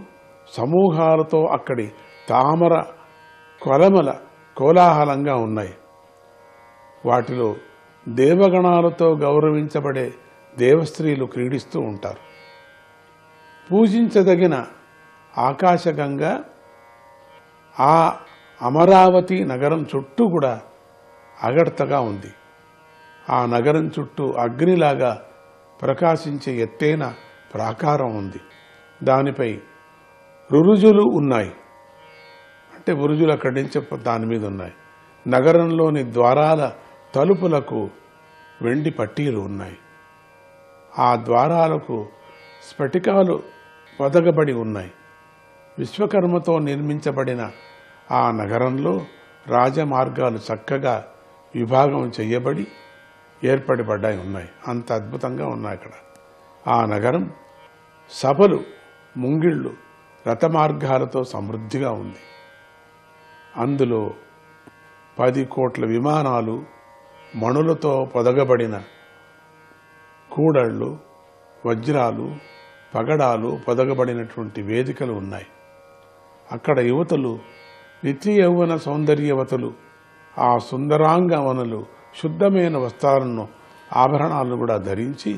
సమూహాలతో అక్కడి తామర కొలమల కోలాహలంగా ఉన్నాయి. వాటిలో దేవగణాలతో గౌరవించబడే దేవస్త్రీలు క్రీడిస్తూ ఉంటారు. పూజించదగిన ఆకాశగంగా ఆ అమరావతి నగరం చుట్టూ కూడా అగడ్తగా ఉంది. ఆ నగరం చుట్టూ అగ్నిలాగా ప్రకాశించే ఎత్తైన ప్రాకారం ఉంది. దానిపై రురుజులు ఉన్నాయి, అంటే బురుజులు అక్కడి నుంచి దాని మీద ఉన్నాయి. నగరంలోని ద్వారాల తలుపులకు వెండి పట్టీలు ఉన్నాయి. ఆ ద్వారాలకు స్ఫటికాలు పొదగబడి ఉన్నాయి. విశ్వకర్మతో నిర్మించబడిన ఆ నగరంలో రాజమార్గాలు చక్కగా విభాగం చేయబడి ఏర్పడి ఉన్నాయి. అంత అద్భుతంగా ఉన్నాయి అక్కడ. ఆ నగరం సభలు, ముంగిళ్ళు, రథమార్గాలతో సమృద్ధిగా ఉంది. అందులో 10 కోట్ల విమానాలు, మణులతో పొదగబడిన కూడళ్ళు, వజ్రాలు, పగడాలు పొదగబడినటువంటి వేదికలు ఉన్నాయి. అక్కడ యువతులు, నిత్య యౌవన సౌందర్యవతులు, ఆ సుందరాంగవనులు శుద్ధమైన వస్త్రాలను, ఆభరణాలను కూడా ధరించి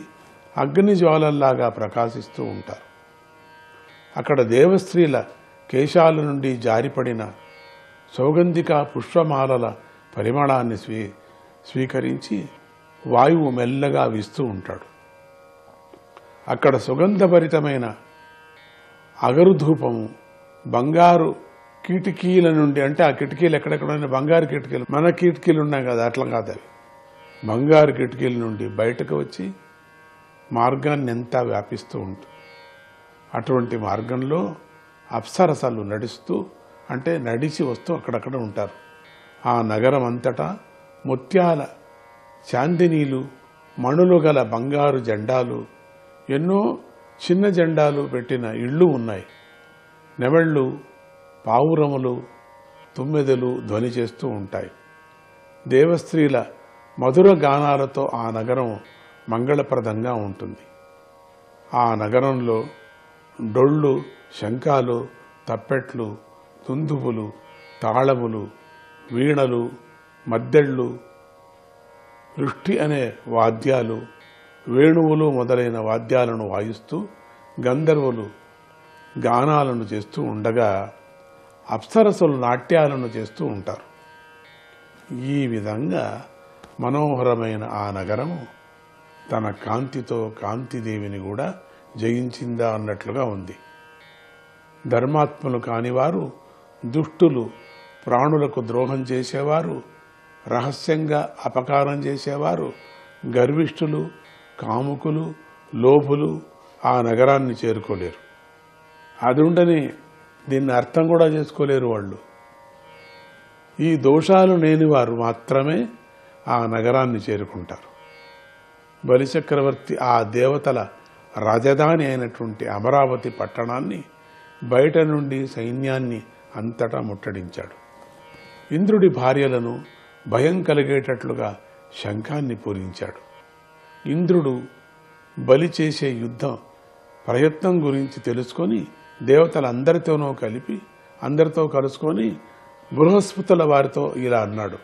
అగ్ని జ్వాలల్లాగా ప్రకాశిస్తూ ఉంటారు. అక్కడ దేవస్త్రీల కేశాల నుండి జారిపడిన సౌగంధిక పుష్పమాలల పరిమళాన్ని స్వీకరించి వాయువు మెల్లగా వీస్తూ ఉంటాడు. అక్కడ సుగంధభరితమైన అగరుధూపము బంగారు కిటికీల నుండి, అంటే ఆ కిటికీలు ఎక్కడెక్కడ బంగారు కిటికీలు, మన కిటికీలు ఉన్నాయి కదా, అట్లా కాదు అవి, బంగారు కిటికీల నుండి బయటకు వచ్చి మార్గాన్ని ఎంతా వ్యాపిస్తూ ఉంటుంది. అటువంటి మార్గంలో అప్సరసలు నడుస్తూ, అంటే నడిచి వస్తూ అక్కడక్కడ ఉంటారు. ఆ నగరం అంతటా ముత్యాల చాందినీలు, మణులు గల బంగారు జెండాలు, ఎన్నో చిన్న జెండాలు పెట్టిన ఇళ్ళు ఉన్నాయి. నెమళ్ళు, పావురములు, తుమ్మెదలు ధ్వని చేస్తూ ఉంటాయి. దేవస్త్రీల మధుర గానాలతో ఆ నగరం మంగళప్రదంగా ఉంటుంది. ఆ నగరంలో డొళ్ళు, శంఖాలు, తప్పెట్లు, దుందుబులు, తాళములు, వీణలు, మద్దెళ్ళు, వృష్టి అనే వాద్యాలు, వేణువులు మొదలైన వాద్యాలను వాయిస్తూ గంధర్వులు గానాలను చేస్తూ ఉండగా అప్సరసులు నాట్యాలను చేస్తూ ఉంటారు. ఈ విధంగా మనోహరమైన ఆ నగరము తన కాంతితో కాంతిదేవిని కూడా జయించిందా అన్నట్లుగా ఉంది. ధర్మాత్ములు కానివారు, దుష్టులు, ప్రాణులకు ద్రోహం చేసేవారు, రహస్యంగా అపకారం చేసేవారు, గర్విష్ఠులు, కాముకులు, లోభులు ఆ నగరాన్ని చేరుకోలేరు. అది ఉండని దీన్ని అర్థం కూడా చేసుకోలేరు వాళ్ళు. ఈ దోషాలు లేనివారు మాత్రమే ఆ నగరాన్ని చేరుకుంటారు. బలిచక్రవర్తి ఆ దేవతల రాజధాని అయినటువంటి అమరావతి పట్టణాన్ని బయట నుండి సైన్యాన్ని అంతటా ముట్టడించాడు. ఇంద్రుడి భార్యలను భయం కలిగేటట్లుగా శంఖాన్ని పూరించాడు. ఇంద్రుడు బలి చేసే యుద్ధం ప్రయత్నం గురించి తెలుసుకొని దేవతలందరితోనూ కలిపి అందరితో కలుసుకొని బృహస్పతుల వారితో ఇలా అన్నాడు: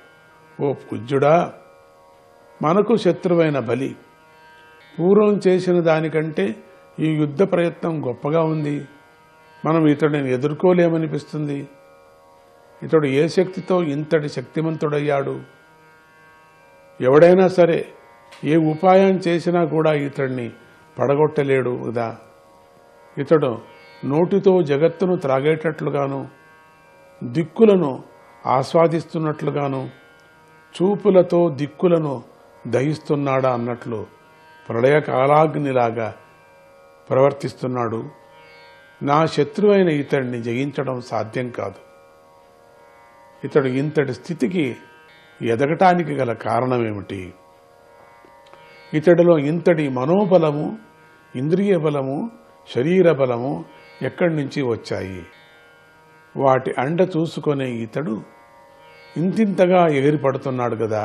ఓ పూజ్యుడా, మనకు శత్రువైన బలి పూర్వం చేసిన దానికంటే ఈ యుద్ధ ప్రయత్నం గొప్పగా ఉంది. మనం ఇతడిని ఎదుర్కోలేమనిపిస్తుంది. ఇతడు ఏ శక్తితో ఇంతటి శక్తిమంతుడయ్యాడు? ఎవడైనా సరే ఏ ఉపాయం చేసినా కూడా ఇతడిని పడగొట్టలేడు కదా. ఇతడు నోటితో జగత్తును త్రాగేటట్లుగాను, దిక్కులను ఆస్వాదిస్తున్నట్లుగాను, చూపులతో దిక్కులను దహిస్తున్నాడా అన్నట్లు ప్రళయకాలాగ్నిలాగా ప్రవర్తిస్తున్నాడు. నా శత్రువైన ఇతడిని జయించడం సాధ్యం కాదు. ఇతడు ఇంతటి స్థితికి ఎదగటానికి గల కారణమేమిటి? ఇతడిలో ఇంతటి మనోబలము, ఇంద్రియ బలము, శరీర బలము ఎక్కడి నుంచి వచ్చాయి? వాటి అండ చూసుకునే ఇతడు ఇంతింతగా ఎగిరిపడుతున్నాడు కదా,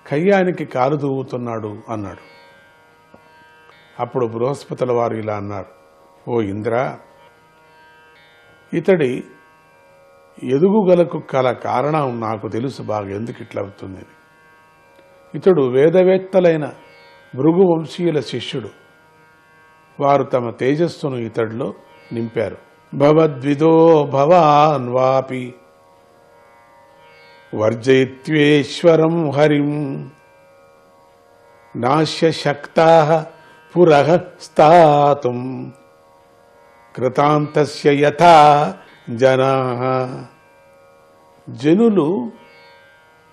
కయ్యానికి కాలు దూవుతున్నాడు అన్నాడు. అప్పుడు బృహస్పతుల వారు ఇలా అన్నారు: ఓ ఇంద్ర, ఇతడి ఎదుగుగలకు కల కారణం నాకు తెలుసు బాగా, ఎందుకు ఇట్లా అవుతుంది. ఇతడు వేదవేత్తలైన భృగు వంశీయుల శిష్యుడు. వారు తమ తేజస్సును ఇతడిలో నింపారు. భవద్విదో భవాన్ వాపి వర్జయిత్వేశ్వరం హరిం నాశ్య శక్తాః పురః స్థాతుం కృతాంతస్య యథా జనాః. జనులు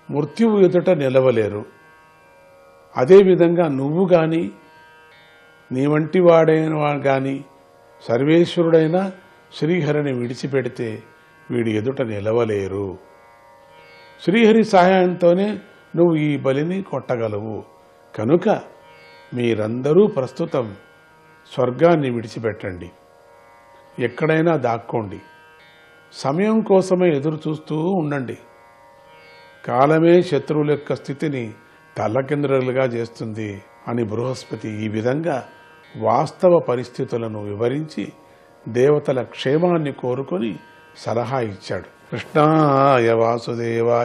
మృత్యువు ఎదుట నిలవలేరు. అదేవిధంగా నువ్వు కానీ, నీ వంటి వాడైన వాడు కానీ సర్వేశ్వరుడైన శ్రీహరిని విడిచిపెడితే వీడి ఎదుట నిలవలేరు. శ్రీహరి సహాయంతోనే నువ్వు ఈ బలిని కొట్టగలవు. కనుక మీరందరూ ప్రస్తుతం స్వర్గాన్ని విడిచిపెట్టండి, ఎక్కడైనా దాక్కోండి, సమయం కోసమే ఎదురు చూస్తూ ఉండండి. కాలమే శత్రువుల యొక్క స్థితిని తల్లకిందులుగా చేస్తుంది అని బృహస్పతి ఈ విధంగా వాస్తవ పరిస్థితులను వివరించి దేవతల క్షేమాన్ని కోరుకొని సలహా ఇచ్చాడు. కృష్ణాయ వాసుదేవాయ